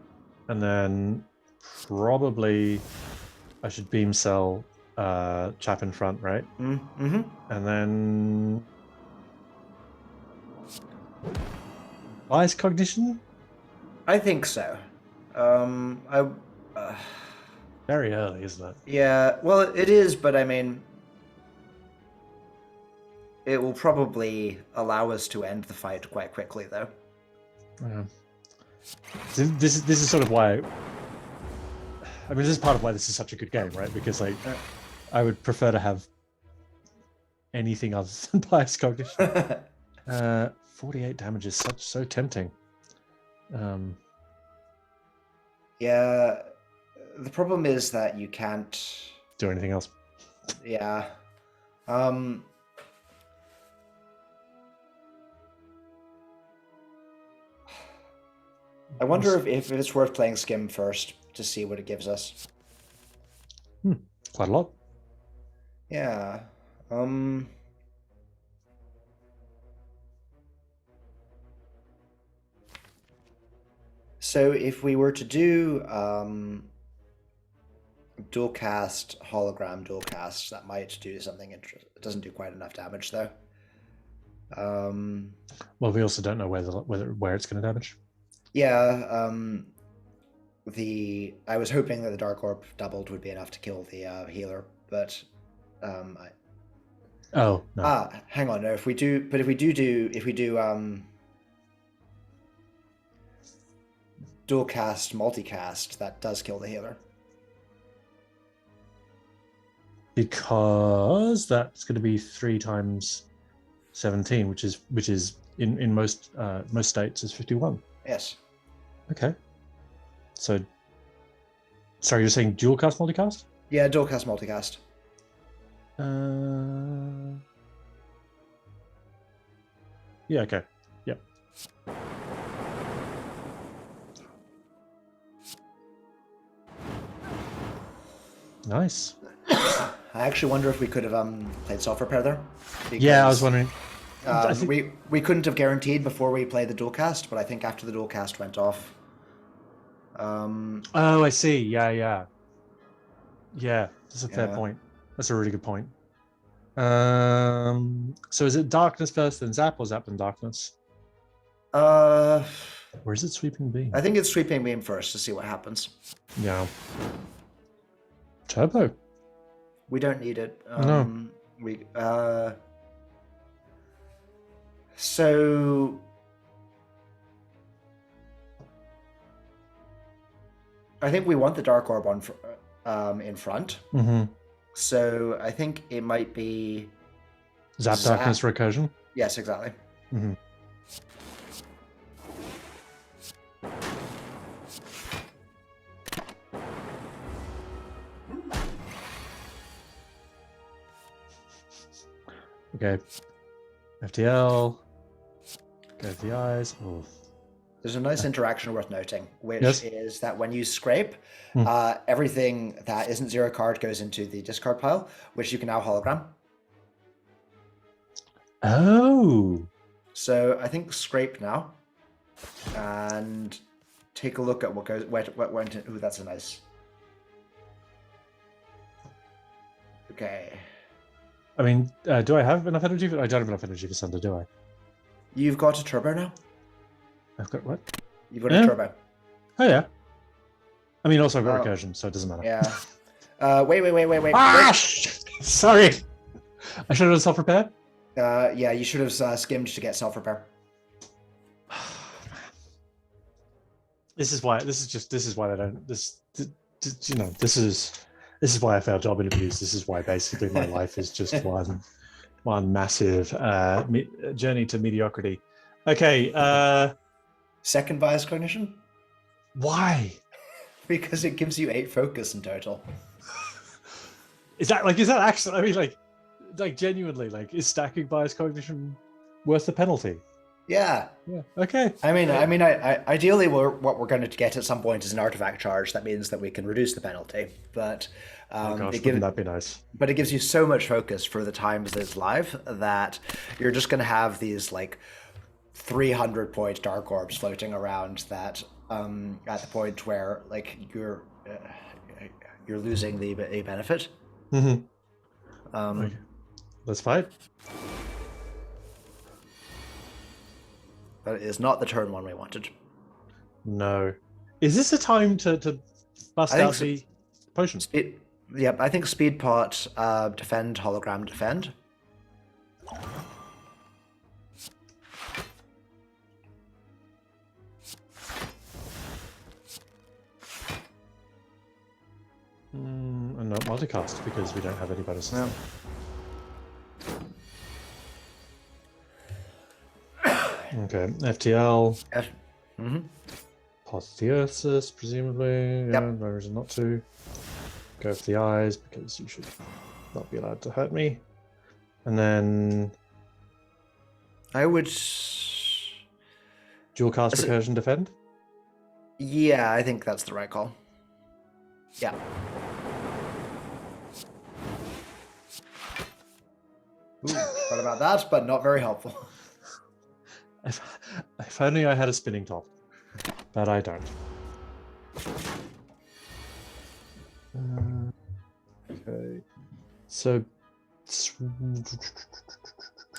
And then probably I should beam cell chap in front, right? And then bias cognition? I think so. Very early, isn't it? Yeah, well, it is, but I mean, it will probably allow us to end the fight quite quickly, though. Yeah. This is sort of why. I mean, this is part of why this is such a good game, right? Because like, I would prefer to have anything other than bias cognition. 48 damage is so tempting. Yeah, the problem is that you can't do anything else. Yeah. I wonder if it's worth playing Skim first. to see what it gives us. Quite a lot. Yeah. So if we were to do dual cast, hologram dual cast, that might do something interesting. It doesn't do quite enough damage though. Well, we also don't know where it's going to damage. Yeah. I was hoping that the Dark Orb doubled would be enough to kill the healer, but Oh no. Hang on. No, if we do dual cast, multicast, that does kill the healer. Because that's going to be 3 times 17, which is in most states is 51. Yes. Okay. So, sorry, you're saying dual cast, multicast? Yeah, dual cast, multicast. Yeah. Okay. Yep. Nice. I actually wonder if we could have played self repair there. Yeah, I was wondering. We couldn't have guaranteed before we played the dual cast, but I think after the dual cast went off. Oh, I see. Yeah. That's a fair point. That's a really good point. So is it darkness first, then zap, or zap then darkness? Or is it sweeping beam? I think it's sweeping beam first to see what happens. Yeah. Turbo. We don't need it. No. So I think we want the Dark Orb on in front. Mm-hmm. So I think it might be Zap darkness recursion. Yes, exactly. Mm-hmm. Okay. FTL. Go to the eyes. Oh. There's a nice interaction worth noting, which Yes. is that when you scrape, everything that isn't 0 card goes into the discard pile, which you can now hologram. Oh. So I think scrape now, and take a look at what went in. Ooh, that's a nice. Okay. I mean, do I have enough energy? I don't have enough energy for Sunder, do I? You've got a turbo now? I've got what? You've got a turbo. Oh, yeah. I mean, also I've got recursion, so it doesn't matter. Yeah. Wait. Sorry. I should have done self-repair? Yeah, you should have skimmed to get self-repair. This is why they don't. This is why I fail job interviews. This is why basically my life is just one massive journey to mediocrity. Okay. Second bias cognition? Why? Because it gives you 8 focus in total. Is that actually? I mean, like genuinely, is stacking bias cognition worth the penalty? Yeah. Okay. I mean, ideally, what we're going to get at some point is an artifact charge. That means that we can reduce the penalty. But wouldn't that be nice? But it gives you so much focus for the times that it's live that you're just going to have these 300-point dark orbs floating around that at the point where you're losing the benefit. Mm-hmm. Okay. Let's fight. That is not the turn one we wanted. No. Is this a time to bust out the potion? Yep, I think speed pot, defend, hologram, defend. And not multicast because we don't have any bonuses. No. Okay, FTL. Mm-hmm. Apotheosis, presumably. Yep. Yeah, no reason not to. Go for the eyes because you should not be allowed to hurt me. And then I would dual cast recursion defend. Yeah, I think that's the right call. Yeah. Ooh, what about that? But not very helpful. If only I had a spinning top, but I don't. Okay, so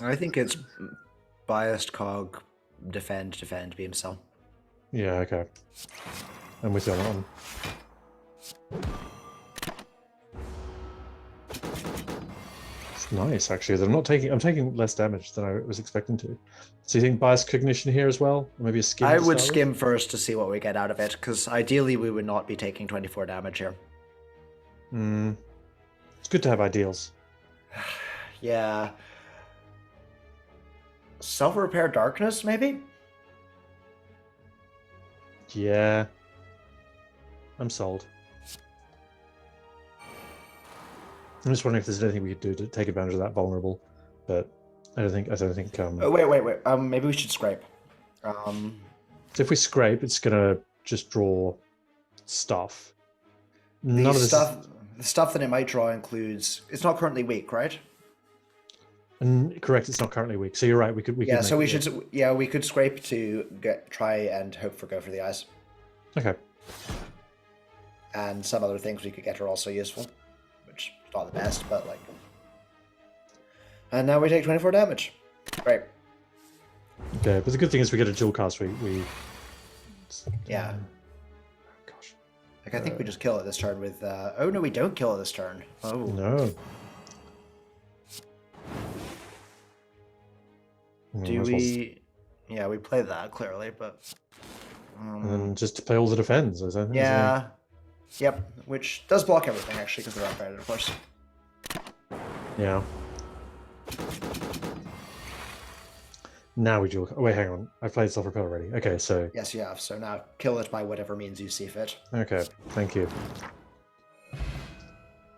I think it's biased cog, defend, beam cell. yeah, okay. I'm with you on that one. It's nice actually that I'm taking less damage than I was expecting to. So you think bias cognition here as well? Or maybe a skim? I to would start with? skim first to see what we get out of it, because ideally we would not be taking 24 damage here. It's good to have ideals. Yeah. Self-repair darkness, maybe? Yeah. I'm sold. I'm just wondering if there's anything we could do to take advantage of that vulnerable, but I don't think. Oh, wait. Maybe we should scrape. So if we scrape, it's gonna just draw stuff. None of this The stuff that it might draw includes. It's not currently weak, right? Correct. It's not currently weak. So you're right. We could. Yeah. Could So we make it should. Yeah, we could scrape to try and hope for go for the eyes. Okay. And some other things we could get are also useful, which is not the best, but like. And now we take 24 damage. Great. Okay, but the good thing is we get a dual cast. We Yeah. Gosh. Like I think we just kill it this turn with. Oh no, we don't kill it this turn. Oh No. Do we? Yeah, we play that clearly, but. And just to play all the defends. Is that, Yeah. Yep. Which does block everything actually because they're upgraded, of course. Yeah. Now we do. Oh, wait, hang on. I played self repair already. Okay, so. Yes, you have. So now kill it by whatever means you see fit. Okay, thank you.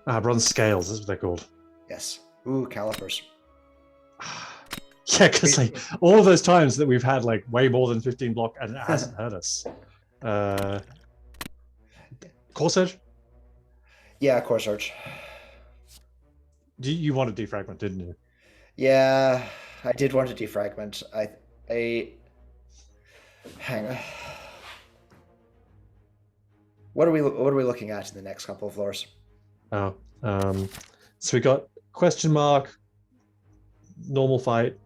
Bronze scales. That's what they're called. Yes. Ooh, calipers. Yeah, because like all of those times that we've had like way more than 15 block and it hasn't hurt us. Core Surge? Yeah, core search. You wanted defragment, didn't you? Yeah, I did want to defragment. Hang on. What are we looking at in the next couple of floors? Oh, so we got question mark, normal fight,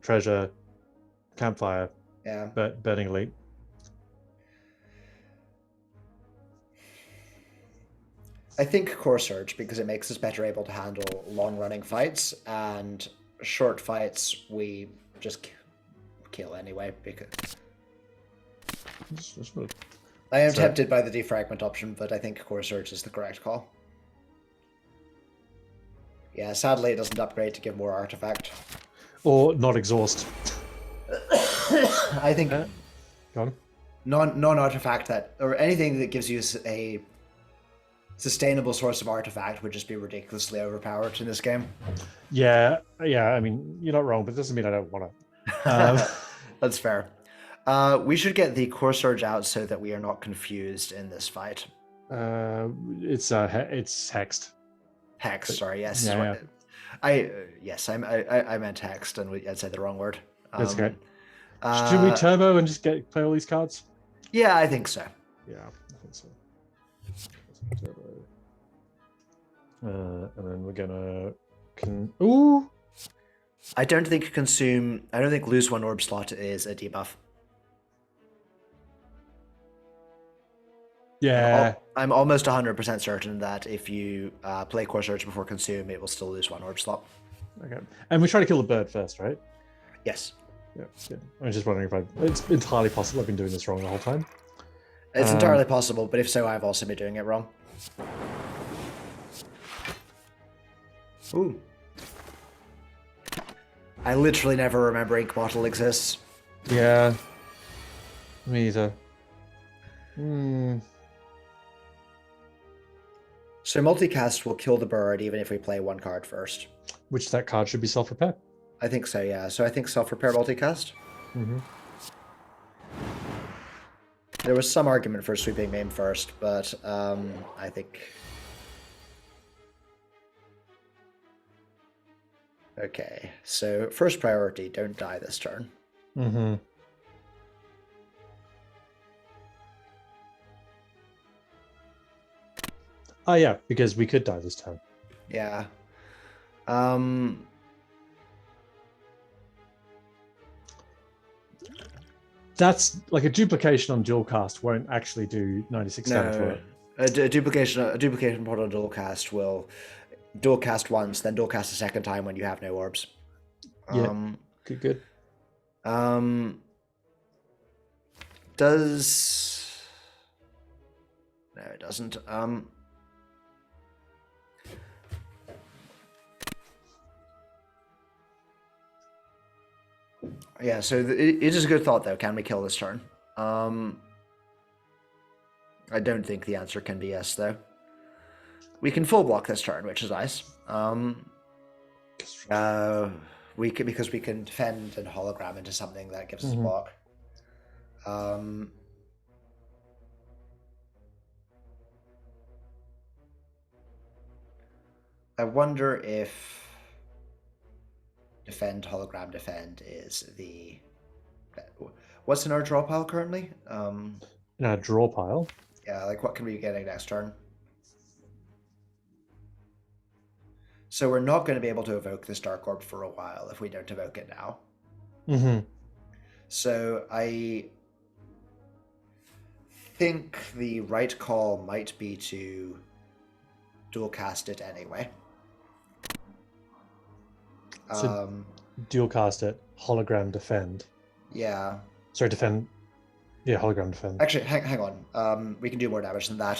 treasure, campfire, Yeah. burning elite. I think core surge because it makes us better able to handle long-running fights, and short fights we just kill anyway. Because I am tempted by the defragment option, but I think core surge is the correct call. Yeah, sadly it doesn't upgrade to give more artifact. Or not exhaust. I think Go on. non-artifact or anything that gives you a sustainable source of artifact would just be ridiculously overpowered in this game. Yeah. I mean, you're not wrong, but it doesn't mean I don't want to. That's fair. We should get the core surge out so that we are not confused in this fight. It's hexed. Hex, sorry, yes. Yeah. I meant hexed, and I said the wrong word. That's okay. Should we turbo and just play all these cards? Yeah, I think so. Yeah, I think so. And then we're gonna ooh. I don't think lose one orb slot is a debuff. Yeah. I'm almost 100% certain that if you play core surge before consume, it will still lose one orb slot. Okay. And we try to kill the bird first, right? Yes. Yeah. Good. I was just wondering if it's entirely possible I've been doing this wrong the whole time. It's entirely possible, but if so, I've also been doing it wrong. Ooh. I literally never remember ink bottle exists. Yeah. Me either. So multicast will kill the bird even if we play one card first. Which that card should be self-repair. I think so, yeah. So I think self-repair multicast. Mm-hmm. There was some argument for sweeping Beam first, but I think... Okay, so first priority, don't die this turn. Mm-hmm. Oh yeah, because we could die this turn. Yeah. That's like a duplication on dual cast won't actually do 96 damage for No, it. a duplication pod on dual cast will dual cast once, then dual cast a second time when you have no orbs. Yeah, good. Does... No, it doesn't. Yeah, so it is a good thought, though. Can we kill this turn? I don't think the answer can be yes, though. We can full block this turn, which is nice. We can, because we can defend and hologram into something that gives us a block. I wonder if defend, hologram, defend is the... What's in our draw pile currently? In our draw pile? Yeah, like what can we be getting next turn? So we're not going to be able to evoke this Dark Orb for a while if we don't evoke it now. Mm-hmm. So I think the right call might be to dual cast it anyway. So dual cast it, hologram defend. Yeah. Sorry, defend. Yeah, hologram defend. Actually, hang on. We can do more damage than that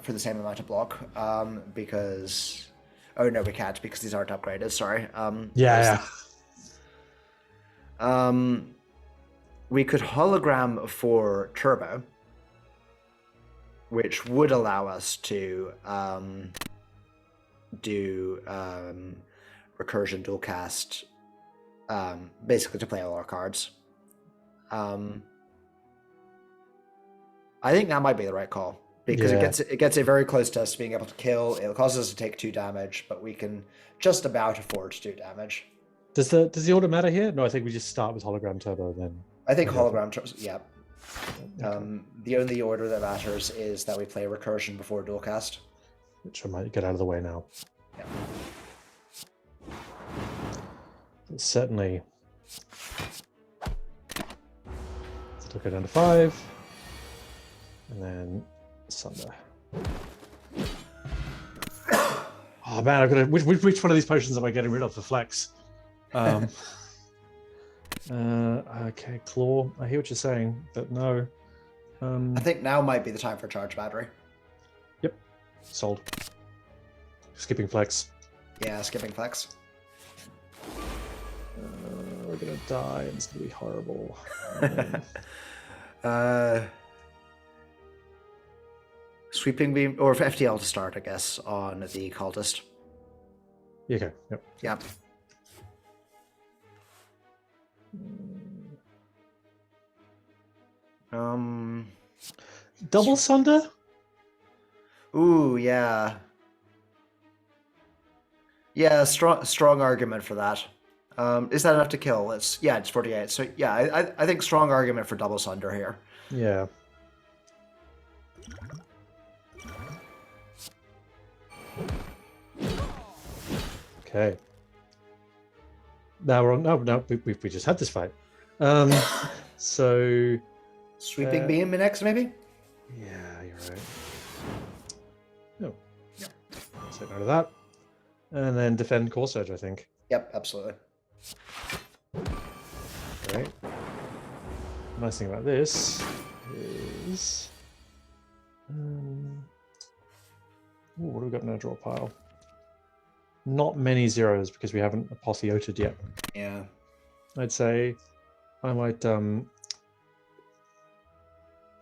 for the same amount of block. Because... Oh, no, we can't because these aren't upgraded. Sorry. Yeah. We could hologram for turbo, which would allow us to do recursion dual cast, basically to play all our cards. I think that might be the right call because it gets it very close to us being able to kill. It causes us to take 2 damage, but we can just about afford to do damage. Does the order matter here? No, I think we just start with hologram turbo then. I think hologram turbo. Yeah. Okay. The only order that matters is that we play recursion before dual cast, which I might get out of the way now. Yeah. Certainly. Let's go down to 5. And then Sunder. Oh man, I've got to. Which one of these potions am I getting rid of for flex? Okay, Claw. I hear what you're saying, but no. I think now might be the time for charge battery. Yep. Sold. Skipping flex. Yeah, skipping flex. We're gonna die, and it's gonna be horrible. Sweeping beam or FTL to start, I guess, on the cultist. Okay. Yep. Yep. Double Sunder? Ooh, yeah. Yeah, strong argument for that. Is that enough to kill? It's 48. So yeah, I think strong argument for double Sunder here. Yeah. Okay. Now we're on. No, we just had this fight. So sweeping beam next, maybe. Yeah, you're right. No. Yeah. Say no to that, and then defend core surge. I think. Yep, absolutely. Right. Nice thing about this is, what do we got in our draw pile? Not many zeros because we haven't apotheoted yet. Yeah. I'd say I might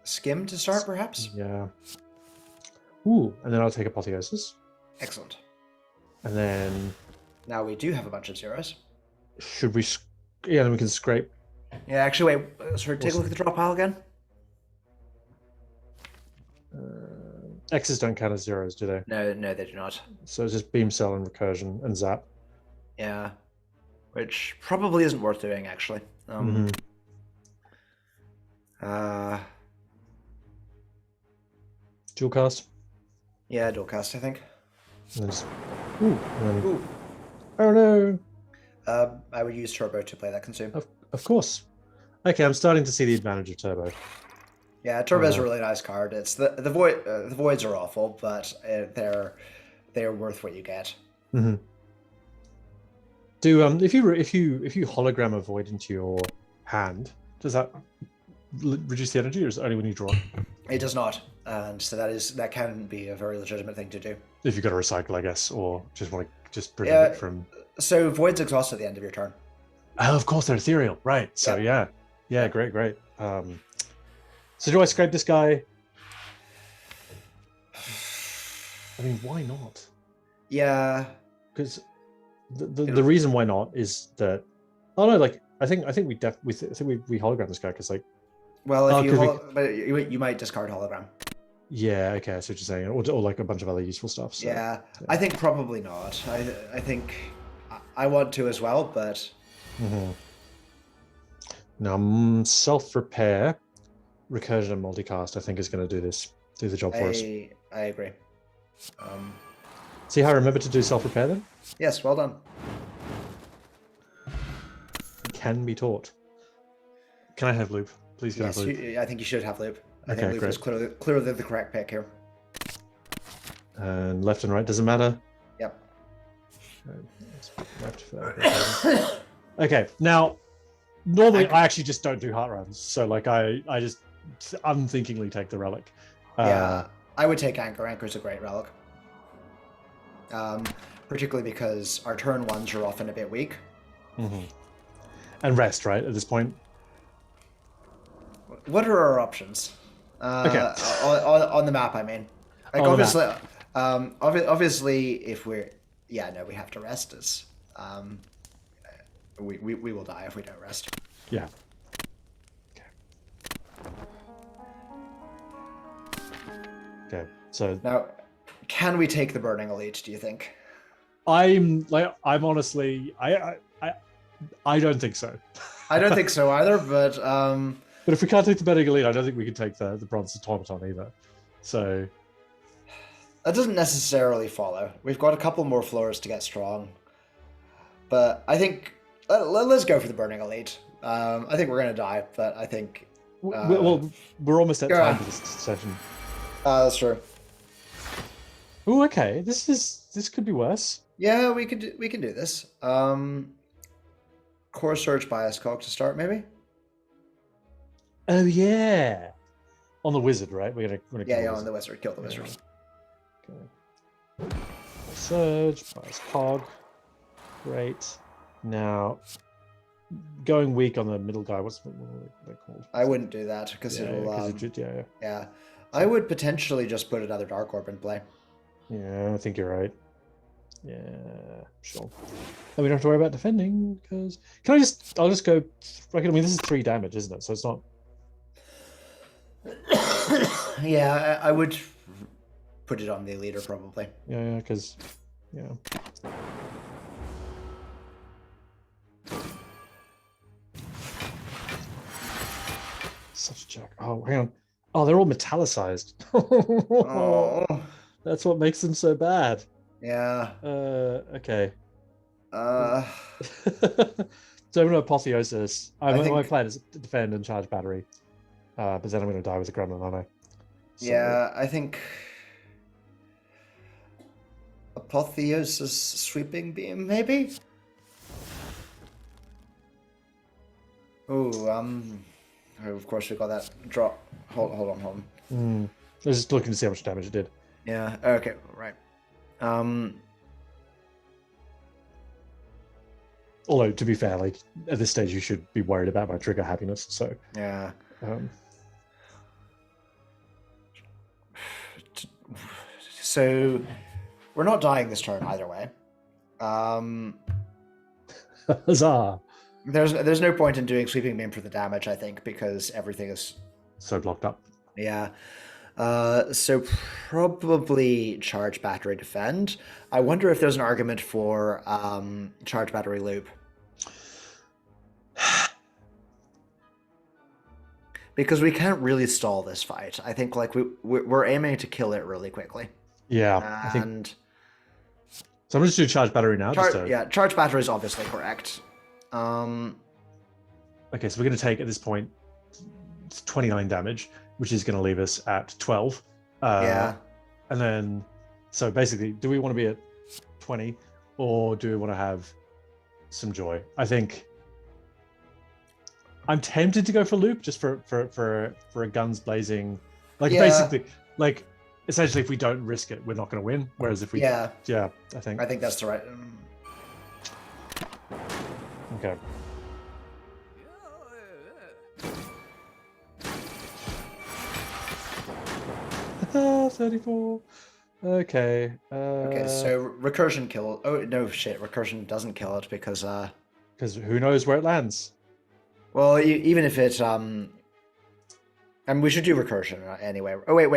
skim to start, perhaps? Yeah. Ooh, and then I'll take apotheosis. Excellent. And then now we do have a bunch of zeros. Should we? Yeah, then we can scrape. Yeah, actually, wait. Sorry, take a look at the draw pile again. X's don't count as zeros, do they? No, no, they do not. So it's just beam cell and recursion and zap. Yeah, which probably isn't worth doing actually. Mhm. Uh, Dual cast. yeah, dual cast, I think. And then just, ooh, and then, Ooh. oh no! I would use turbo to play that consume. Of course. Okay, I'm starting to see the advantage of turbo. Yeah, turbo is a really nice card. It's the void. The voids are awful, but they're worth what you get. Mm-hmm. Do if you hologram a void into your hand, does that reduce the energy, or is it only when you draw? It does not, and so that can be a very legitimate thing to do. If you've got to recycle, I guess, or just want to just prevent it from. So voids exhaust at the end of your turn. Oh, of course, they're ethereal, right? So yeah, great. So do I scrape this guy? I mean, why not? Yeah, Because the reason why not is that like I think we hologram this guy because like well but you might discard hologram. Yeah, okay, I see what you're saying, or like a bunch of other useful stuff. So, yeah, I think probably not. I think I want to as well, but now self-repair, recursion, and multicast. I think is going to do the job for us. I agree. See how I remember to do self-repair then? Yes, well done. It can be taught. Can I have loop? Please can I have loop? I think you should have loop. I Okay, think loop great. is clearly the correct pick here. And left and right doesn't matter. Yep. Left for okay, now normally I actually just don't do heart runs, so like I just unthinkingly take the relic. Yeah, I would take anchor. Anchor's a great relic. Particularly because our turn ones are often a bit weak. And rest, right, at this point? What are our options? Okay. On the map, I mean. Like, obviously, if we're... Yeah, no, we have to rest us. We will die if we don't rest. Yeah. Okay, so... Now, can we take the Burning Elite, do you think? I'm honestly... I don't think so. I don't think so either, but... But if we can't take the Burning Elite, I don't think we can take the Bronze Automaton either. So... That doesn't necessarily follow. We've got a couple more floors to get strong. But I think... Let's go for the Burning Elite. I think we're going to die, but I think... well, we're almost at time for this session. That's true. Oh, okay. This could be worse. Yeah, we can do this. Core Surge Bias Cog to start, maybe? Oh, yeah. On the Wizard, right? We're gonna yeah, on the Wizard. Kill the Wizard. Okay. Surge, Bias Cog. Great. Now, going weak on the middle guy, what are they called? I wouldn't do that, because it'll... yeah. I would potentially just put another Dark Orb in play. Yeah, I think you're right. Yeah, sure. And we don't have to worry about defending, because... I'll just go... I mean, this is 3 damage, isn't it? So it's not... Yeah, I would put it on the leader, probably. Yeah, because... Yeah. Such a jerk. Oh, hang on. Oh, they're all metallicized. Oh. That's what makes them so bad. Yeah. Okay. So I'm going to Apotheosis. My plan is to defend and charge battery. But then I'm going to die with a Gremlin, aren't I? So... Yeah, I think... Apotheosis Sweeping Beam, maybe? Of course we got that drop. Hold on. I was just looking to see how much damage it did. Yeah, okay, right. Although, to be fair, like, at this stage you should be worried about my trigger happiness, so... Yeah. So, we're not dying this turn either way. Huzzah! There's no point in doing Sweeping Beam for the damage, I think, because everything is... So blocked up. Yeah. So probably charge battery defend. I wonder if there's an argument for charge battery loop. Because we can't really stall this fight. I think like we're aiming to kill it really quickly. Yeah, I think And so. I'm just do charge battery now. Just to... yeah, charge battery is obviously correct. Okay, so we're going to take at this point 29 damage, which is going to leave us at 12. Yeah. And then, so basically, do we want to be at 20 or do we want to have some joy? I think I'm tempted to go for loop just for a guns blazing. Like basically, like essentially, if we don't risk it, we're not going to win. Whereas if we, yeah, I think that's the right. Okay. 34. Okay. Okay, so recursion kill. Oh no, shit! Recursion doesn't kill it because who knows where it lands. Well, even if it and we should do recursion anyway. Oh wait.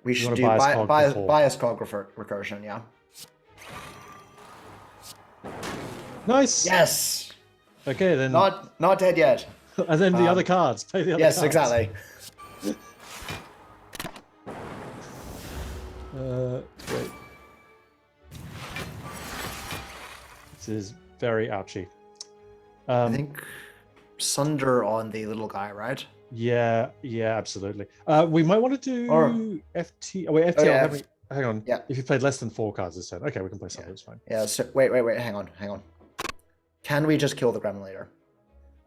We should do bias cog recursion. Yeah. Nice. Yes. Okay, then. Not dead yet. And then the other cards. Play the other yes, cards. Exactly. Wait. This is very ouchy. I think Sunder on the little guy, right? Yeah, absolutely. We might want to do FT. Oh wait, FTL. yeah. Hang on. Yeah. If you played less than 4 cards this turn, okay, we can play Sunder. It's fine. Yeah. So wait. Hang on. Can we just kill the Gremlin Leader?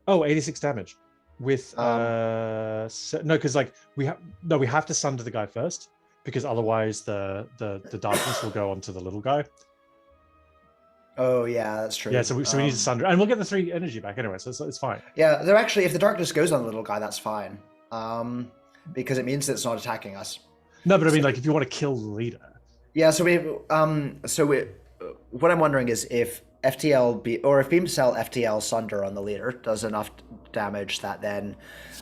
Oh, 86 damage with no, because like we have to Sunder the guy first, because otherwise the darkness will go onto the little guy. Oh yeah, that's true. Yeah, so we need to Sunder, and we'll get the 3 energy back anyway, so it's fine. Yeah, they're actually, if the darkness goes on the little guy, that's fine, because it means that it's not attacking us. No, but I mean, like, if you want to kill the leader. Yeah, what I'm wondering is if if Beam Cell FTL Sunder on the leader does enough damage that then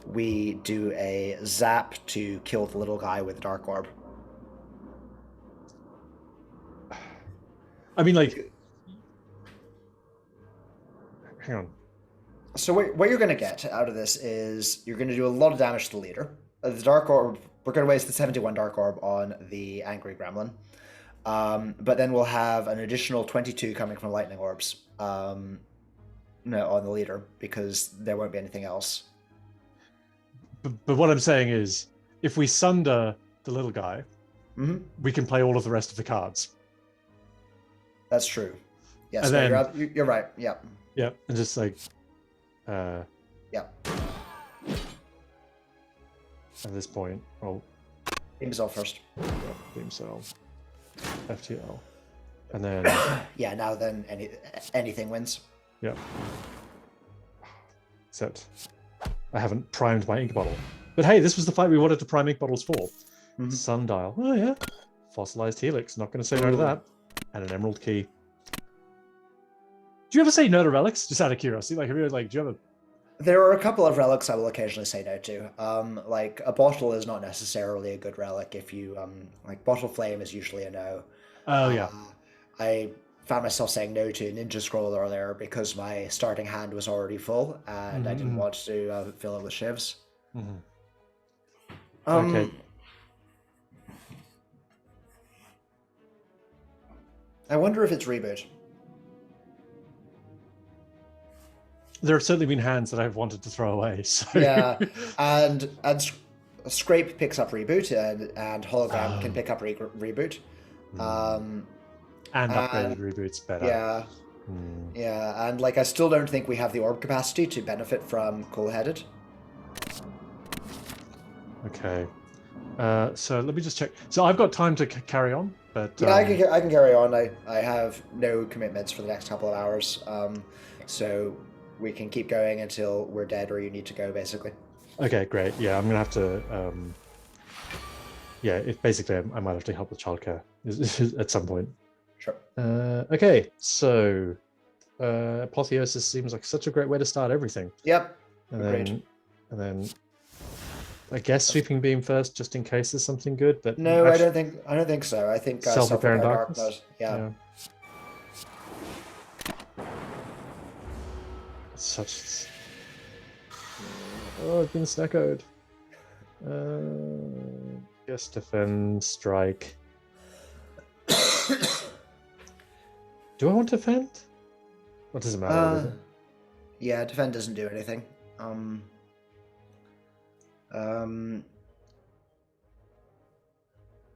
we do a zap to kill the little guy with the Dark Orb. I mean, like, hang on. So what you're going to get out of this is you're going to do a lot of damage to the leader. The Dark Orb, we're going to waste the 71 Dark Orb on the Angry Gremlin. But then we'll have an additional 22 coming from Lightning Orbs on the leader, because there won't be anything else. But what I'm saying is, if we Sunder the little guy, we can play all of the rest of the cards. That's true. Yes, and then, you're right. Yeah. Yeah, and just like... yeah. At this point, Beam Cell first. Yeah, Beam Cell. FTL. And then... yeah, now then anything wins. Yep. Except I haven't primed my ink bottle. But hey, this was the fight we wanted to prime ink bottles for. Sundial. Oh yeah. Fossilized Helix. Not going to say no to that. And an Emerald Key. Do you ever say no to relics? Just out of curiosity. Like, have you do you have a... There are a couple of relics I will occasionally say no to. Like a bottle is not necessarily a good relic if you like Bottle Flame is usually a no. Oh yeah. I found myself saying no to Ninja Scroll earlier because my starting hand was already full and I didn't want to fill it with shivs. Okay. I wonder if it's reboot. There have certainly been hands that I've wanted to throw away. So. Yeah, and Scrape picks up reboot, and Hologram can pick up reboot. And upgraded reboots better. Yeah, yeah, and like I still don't think we have the orb capacity to benefit from Cool-Headed. Okay, so let me just check. So I've got time to carry on, but yeah, I can carry on. I have no commitments for the next couple of hours, so we can keep going until we're dead or you need to go, basically. Okay, great. Yeah, I'm gonna have to. Yeah, basically I might have to help with childcare at some point. Sure. Okay, so Apotheosis seems like such a great way to start everything. Yep. And then I guess sweeping beam first, just in case there's something good. But No, actually, I don't think so. I think self-repair in self-repair darkness. darkness. Yeah. Yeah. Such. Oh, it's been snackoed. Guess defend, strike. Do I want to defend? What does it matter? Does it? Yeah, defend doesn't do anything.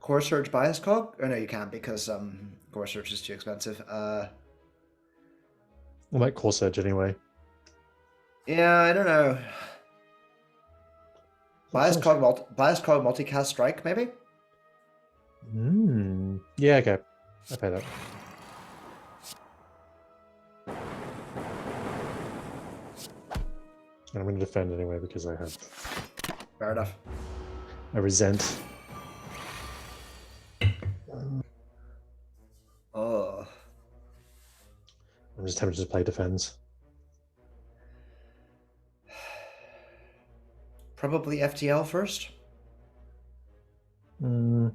Core Surge Bias Cog? Oh no, you can't because Core Surge is too expensive. I might core surge anyway. Yeah, I don't know. Bias Cog multicast strike, maybe? Yeah, okay. I pay that. I'm going to defend anyway because I have. Fair enough. I resent. Oh. I'm just tempted to play defense. Probably FTL first. Wait,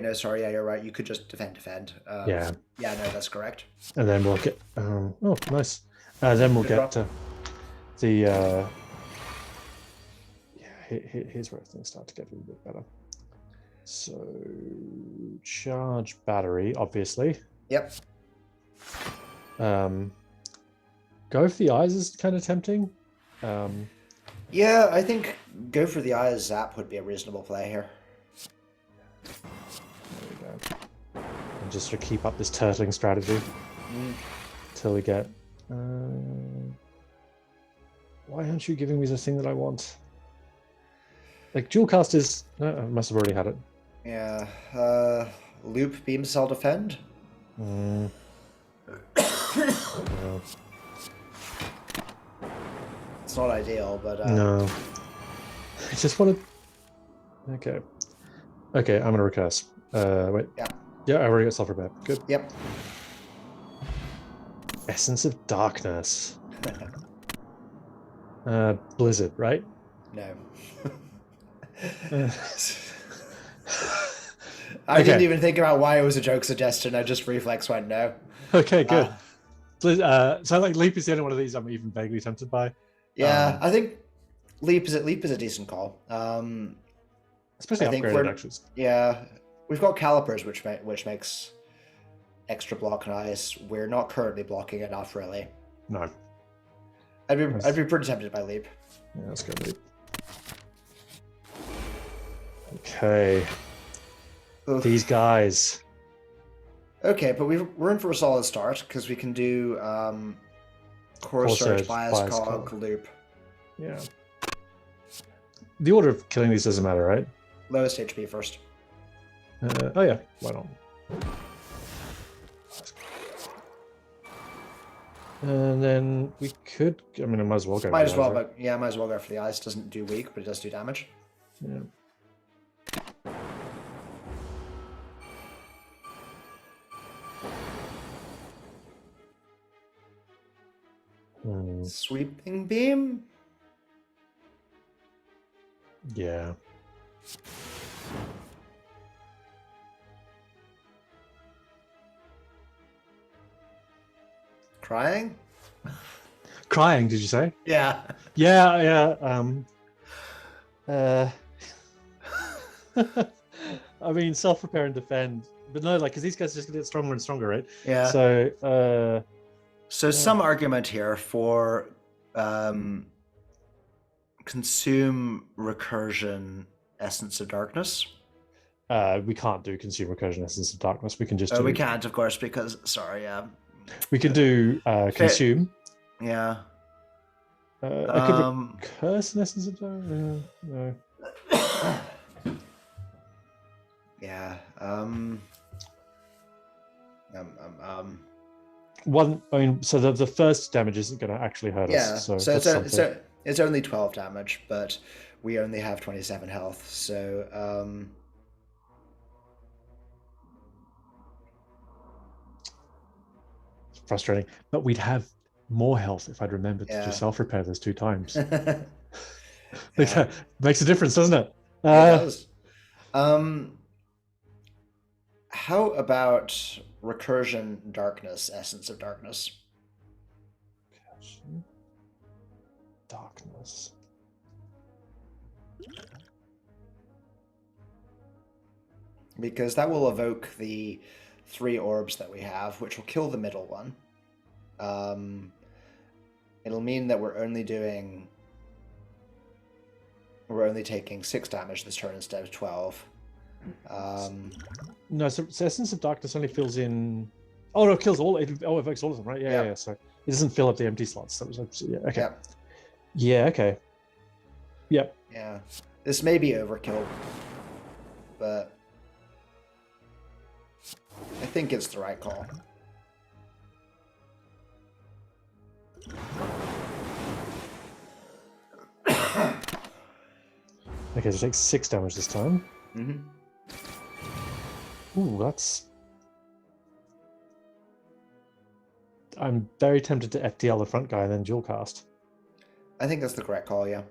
no, sorry. Yeah, you're right. You could just defend. Yeah. Yeah, no, that's correct. And then we'll get. Oh, nice. Then we'll get the. Yeah, here's where things start to get a little bit better. So, charge battery, obviously. Yep. Go for the eyes is kind of tempting. Yeah, I think go for the eyes zap would be a reasonable play here. There we go. And just to keep up this turtling strategy until we get. Why aren't you giving me the thing that I want? Like dual cast is. I must have already had it. Yeah. Loop beam cell defend. No. It's not ideal, but no. I just want to. Okay. Okay, I'm gonna recurse. Wait. Yeah, I already got self-repair. Good. Yep. Essence of Darkness. Blizzard, right? No. Uh, I didn't even think about why it was a joke suggestion. I just reflex went no. Okay, good. So like Leap is the only one of these I'm even vaguely tempted by. Yeah, I think Leap is a decent call. Especially upgraded actions. Yeah, we've got Calipers, which makes extra block nice. We're not currently blocking enough, really. No. I'd be pretty tempted by Leap. Yeah, let's go Leap. Okay. Oof. These guys. Okay, but we're in for a solid start because we can do Core Surge, Bias Cog, Loop. Yeah. The order of killing these doesn't matter, right? Lowest HP first. Oh yeah, why not? And then we could. I mean, I might as well go. Might as well go for the ice. Doesn't do weak, but it does do damage. Yeah. Sweeping beam. Yeah. Crying? Crying, did you say? Yeah. Yeah. I mean, self-repair and defend. But no, like, because these guys just get stronger and stronger, right? Yeah. So, some argument here for consume recursion Essence of Darkness. We can't do consume recursion Essence of Darkness. We can just do... we can't, of course, because... Sorry, yeah. We can do consume. Yeah. I could recurse an Essence of Darkness. No. Yeah. One. I mean, so the first damage isn't going to actually hurt us. So it's only 12 damage, but we only have 27 health. So it's frustrating. But we'd have more health if I'd remembered to do self-repair those 2 times. Like Yeah, that makes a difference, doesn't it? it does. Um, how about recursion darkness, essence of darkness? Darkness. Because that will evoke the 3 orbs that we have, which will kill the middle one. Um, it'll mean that we're only taking 6 damage this turn instead of 12. No, so Essence of Darkness only fills in. Oh no, it kills all. It evokes all of them, right? Yeah, Yep. yeah. So it doesn't fill up the empty slots. That was yeah. Okay. Yep. Yeah. Okay. Yep. Yeah. This may be overkill, but I think it's the right call. Okay, so it takes 6 damage this time. Mm-hmm. Ooh, that's. I'm very tempted to FTL the front guy and then dual cast. I think that's the correct call, yeah.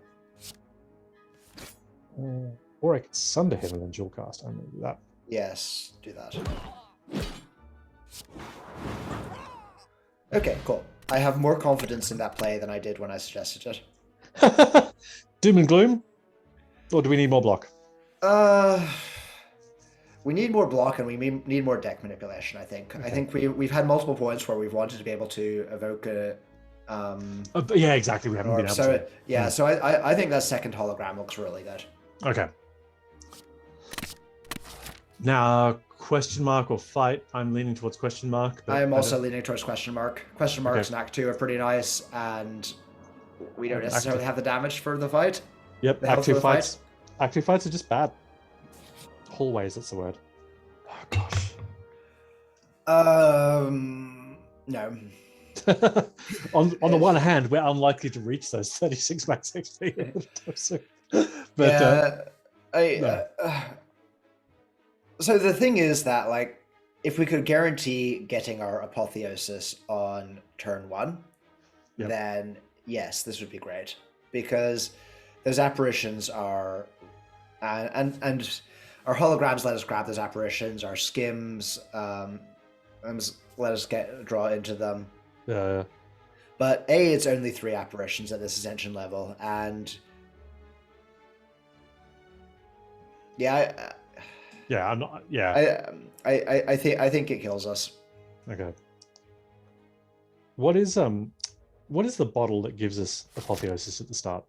Or I could sunder him and then dual cast. I'm gonna do that. Yes, do that. Okay, cool. I have more confidence in that play than I did when I suggested it. Doom and gloom? Or do we need more block? We need more block and we need more deck manipulation, I think. Okay. I think we've had multiple points where we've wanted to be able to evoke a... yeah, exactly. We haven't been able to. Yeah, so I think that second hologram looks really good. Okay. Now, question mark or fight? I'm leaning towards question mark. But I'm also leaning towards question mark. Question marks in Act 2 are pretty nice, and we don't necessarily have the damage for the fight. Yep, Act 2 fights. Act 2 fights are just bad. Hallways, that's the word. Oh gosh. No. on the one hand, we're unlikely to reach those 36 max XP. But so the thing is that, like, if we could guarantee getting our apotheosis on turn 1, then yes, this would be great, because those apparitions are and our holograms let us grab those apparitions, our skims let us draw into them. Yeah. But it's only 3 apparitions at this ascension level, and I'm not. Yeah. I think it kills us. Okay. What is the bottle that gives us apotheosis at the start?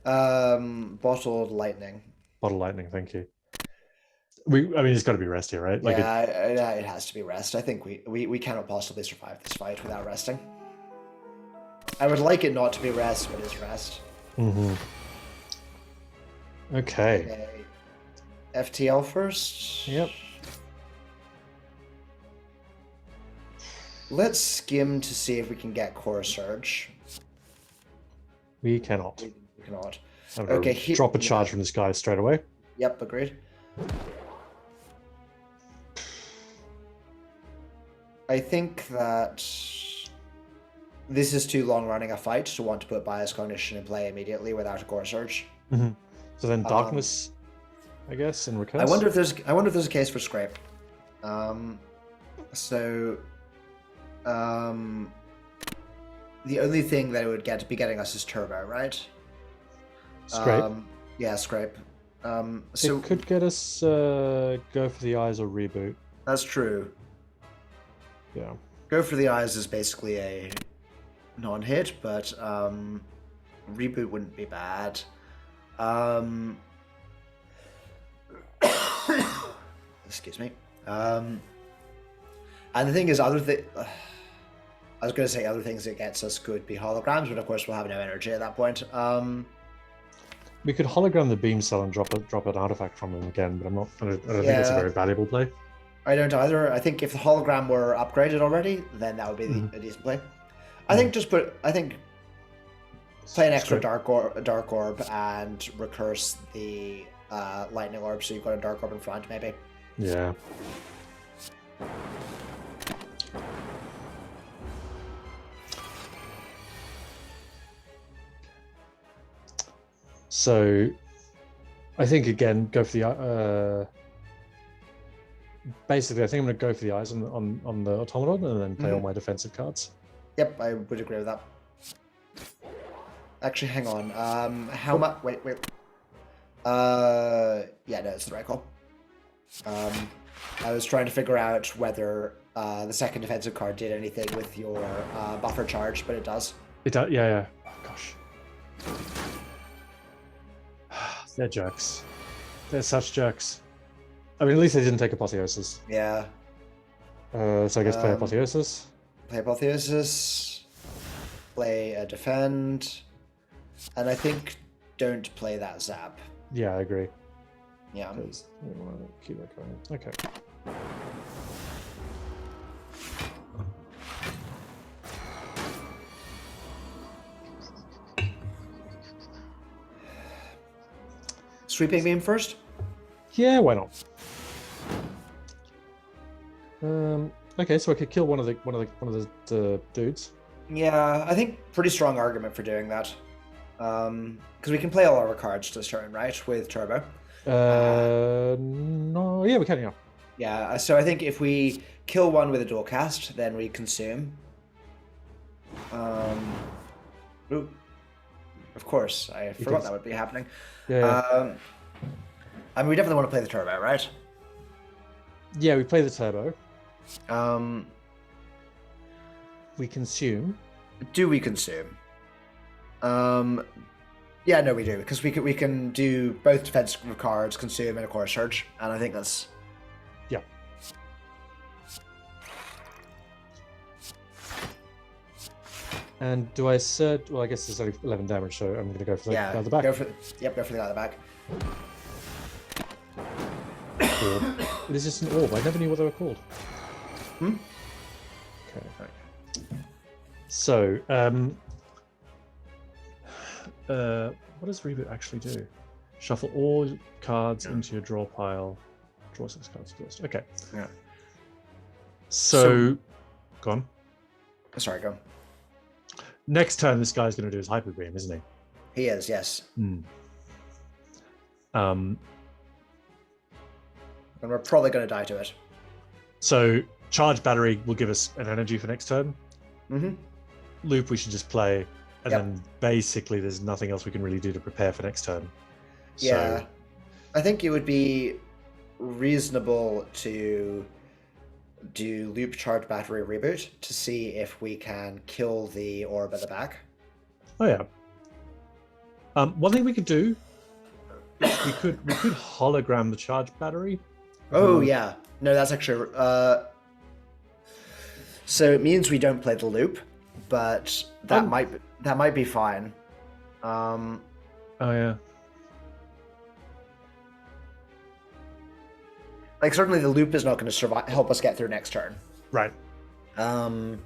Bottled lightning. Bottled lightning. Thank you. I mean, it's got to be rest here, right? Like it has to be rest. I think we cannot possibly survive this fight without resting. I would like it not to be rest, but it's rest. Mm-hmm. Okay. FTL first. Yep. Let's skim to see if we can get Core Surge. We cannot. We cannot. Okay. Drop a charge from this guy straight away. Yep, agreed. I think that this is too long running a fight to want to put Bias Cognition in play immediately without a Core Surge. Mm-hmm. So then Darkness, I guess, and Recurse. I wonder if there's a case for Scrape. The only thing that it would be getting us is Turbo, right? Scrape. Yeah, Scrape. So it could get us Go for the Eyes or Reboot. That's true. Yeah. Go for the Eyes is basically a non-hit, but Reboot wouldn't be bad. Excuse me. And the thing is, I was going to say other things it gets us could be holograms, but of course we'll have no energy at that point. We could hologram the beam cell and drop an artifact from him again, but I don't think it's a very valuable play. I don't either. I think if the hologram were upgraded already, then that would be a decent play. I think play an extra dark orb and recurse the lightning orb, so you've got a dark orb in front, maybe. Yeah. So I think again, go for the basically I think I'm gonna go for the eyes on the automaton and then play all my defensive cards. Yep, I would agree with that. Actually, hang on. How much? Wait. Yeah, no, it's the right call. I was trying to figure out whether the second defensive card did anything with your buffer charge, but it does. It does, yeah. Oh, gosh. They're jerks. They're such jerks. I mean, at least they didn't take Apotheosis. Yeah. So I guess play Apotheosis. Play Apotheosis. Play a defend. And I think don't play that zap. Yeah, I agree. Yeah. Because we want to keep that going. Okay. Sweeping beam first? Yeah, why not? Okay, so I could kill one of the dudes. Yeah, I think pretty strong argument for doing that. Because we can play all our cards this turn, right? With Turbo. No, yeah, we can, yeah. Yeah, so I think if we kill one with a dual cast, then we consume. Ooh. Of course, I forgot that would be happening. Yeah. I mean, we definitely want to play the Turbo, right? Yeah, we play the Turbo. Um, we consume. Do we consume? Yeah, no, we do, because we can do both defensive cards, consume, and of course search, and I think that's. Yeah. And do I search? Well, I guess there's only 11 damage, so I'm going to go for the guy at the back. Go for the guy at the back. Orb. It is just an orb. I never knew what they were called. Okay. So, what does reboot actually do? Shuffle all cards into your draw pile. Draw 6 cards first. Okay. Yeah. So go on. Sorry, go. Next turn, this guy's going to do his hyper beam, isn't he? He is, yes. Hmm. And we're probably going to die to it. So charge battery will give us an energy for next turn. Mm-hmm. Loop we should just play, and then basically there's nothing else we can really do to prepare for next turn. Yeah. I think it would be reasonable to do loop charge battery reboot to see if we can kill the orb at the back. Oh yeah. One thing we could do, we could hologram the charge battery. Oh yeah, no, that's actually. So it means we don't play the loop, but that might be fine. Oh yeah. Like certainly the loop is not going to help us get through next turn. Right. I'm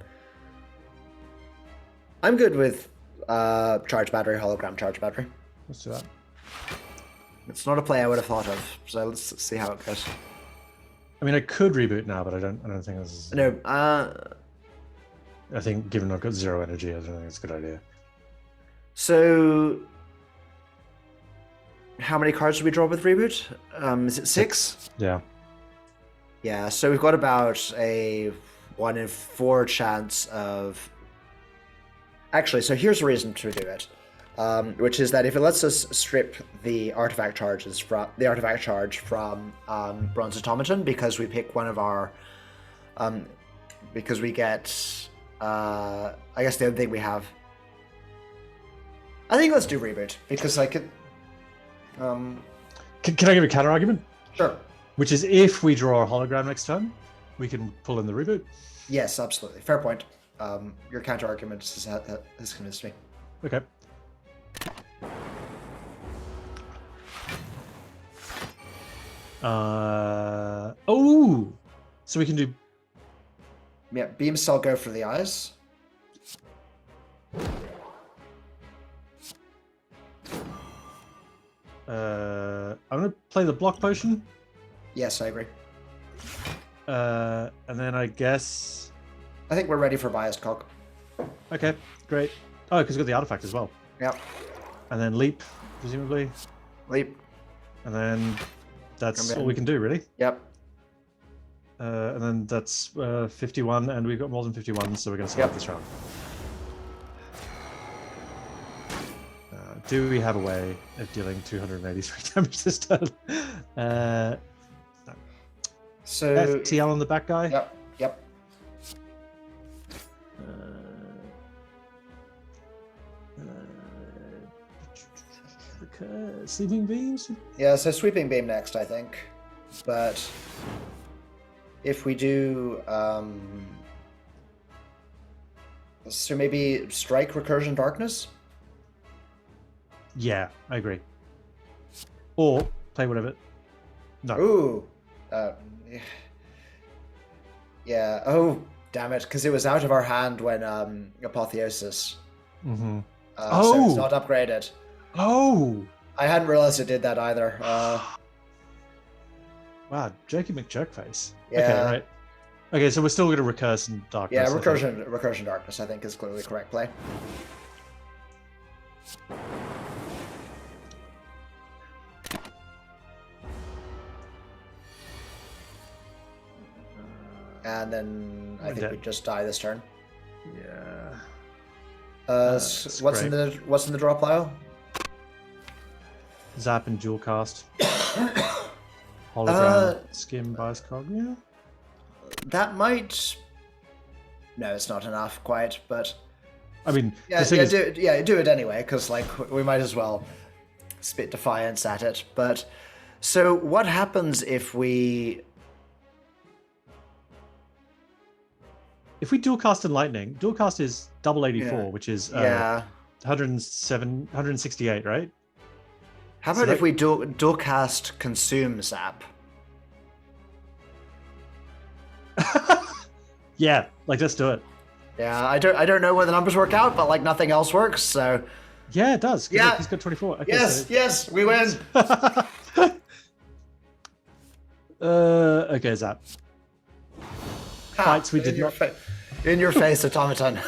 good with charge battery, hologram charge battery. Let's do that. It's not a play I would have thought of, so let's see how it goes. I mean, I could reboot now, but I don't think this is. No. I think given I've got 0 energy, I don't think it's a good idea. So, how many cards do we draw with reboot? Is it 6? Yeah. Yeah. So we've got about a 1 in 4 chance of. Actually, so here's the reason to do it. Which is that if it lets us strip the artifact charge from Bronze Automaton, because we pick one of our, because we get, I guess the other thing we have. I think let's do reboot because I could. Can I give a counter argument? Sure. Which is if we draw a hologram next turn, we can pull in the reboot. Yes, absolutely. Fair point. Your counter argument has convinced me. Okay. Oh, so we can do. Yeah, beam cell go for the eyes. I'm gonna play the block potion. Yes, I agree. And then I guess. I think we're ready for biased cog. Okay, great. Oh, because we've got the artifact as well. Yeah. And then leap presumably, Leap. and then that's Come all we in. can do, really. Yep. And then that's 51, and we've got more than 51, so we're going to survive this round. Do we have a way of dealing 283 damage this turn? No. So FTL on the back guy? Yep. Yep. Sleeping beams? Yeah, so sweeping beam next, I think. But if we do so maybe strike recursion darkness? Yeah, I agree. Or play whatever. No. Ooh. Yeah. Oh, damn it, because it was out of our hand when Apotheosis. Mm-hmm. So it's not upgraded. Oh! I hadn't realized it did that either. Wow, Jerky McJerkface. Yeah. Okay, right. Okay, so we're still going to recurse in darkness. Yeah, recursion darkness, I think, is clearly the correct play. And then I think we just die this turn. Yeah. What's in the draw pile? Zap and dual cast. Hologram, skim, bias cog. Yeah. That might. No, it's not enough quite, but. I mean, do it anyway, because like we might as well spit defiance at it. But so, what happens if we? If we dual cast Enlightening, dual cast is double 84, which is 168, right? How about if we dual cast Consume Zap? Yeah, like let's do it. Yeah, I don't know where the numbers work out, but like nothing else works, so. Yeah, it does. Yeah, like, he's got 24. Okay, yes, we win. Okay, Zap. Fights we did not. In your face, automaton.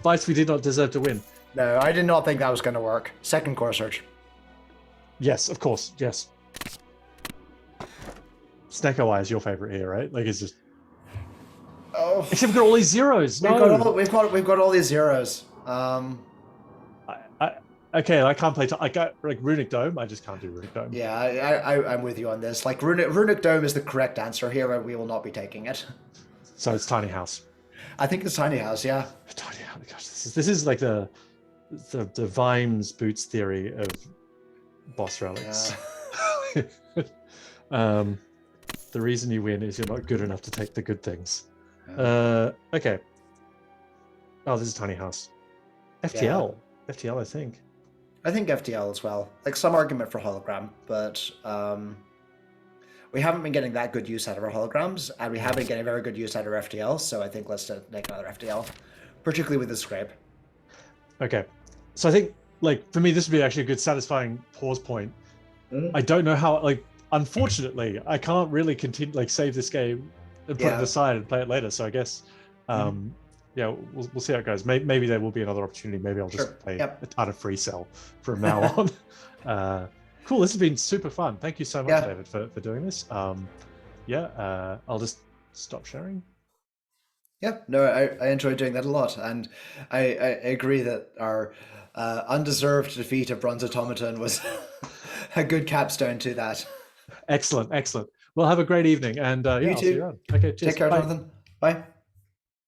Fights we did not deserve to win. No, I did not think that was going to work. Second core search. Yes, of course. Yes. Snake Eye is your favorite here, right? Like it's just. Oh. Except we've got all these zeros. We've got all these zeros. Okay, I can't play. I got like Runic Dome. I just can't do Runic Dome. Yeah, I'm with you on this. Like Runic Dome is the correct answer here, and we will not be taking it. So it's Tiny House. I think it's Tiny House. Yeah. Tiny House. Gosh, this is like the Vimes Boots theory of boss relics. Yeah. The reason you win is you're not good enough to take the good things. Okay. Oh, this is Tiny House. FTL. Yeah. FTL, I think. I think FTL as well. Like some argument for hologram, but we haven't been getting that good use out of our holograms, and we have been getting very good use out of our FTL, so I think let's take another FTL, particularly with the scrape. Okay. So I think, like, for me, this would be actually a good satisfying pause point. I don't know how, like, unfortunately, I can't really continue, like, save this game and put it aside and play it later, so I guess, yeah, we'll see how it goes. Maybe there will be another opportunity. Maybe I'll just play a ton of free cell from now on. Cool. This has been super fun. Thank you so much, David, for doing this. I'll just stop sharing. Yeah, no, I enjoy doing that a lot, and I agree that our undeserved defeat of Bronze Automaton was a good capstone to that. Excellent. Well, have a great evening, and you I'll too. see you around. Okay, cheers. Take care, Bye. Jonathan. Bye.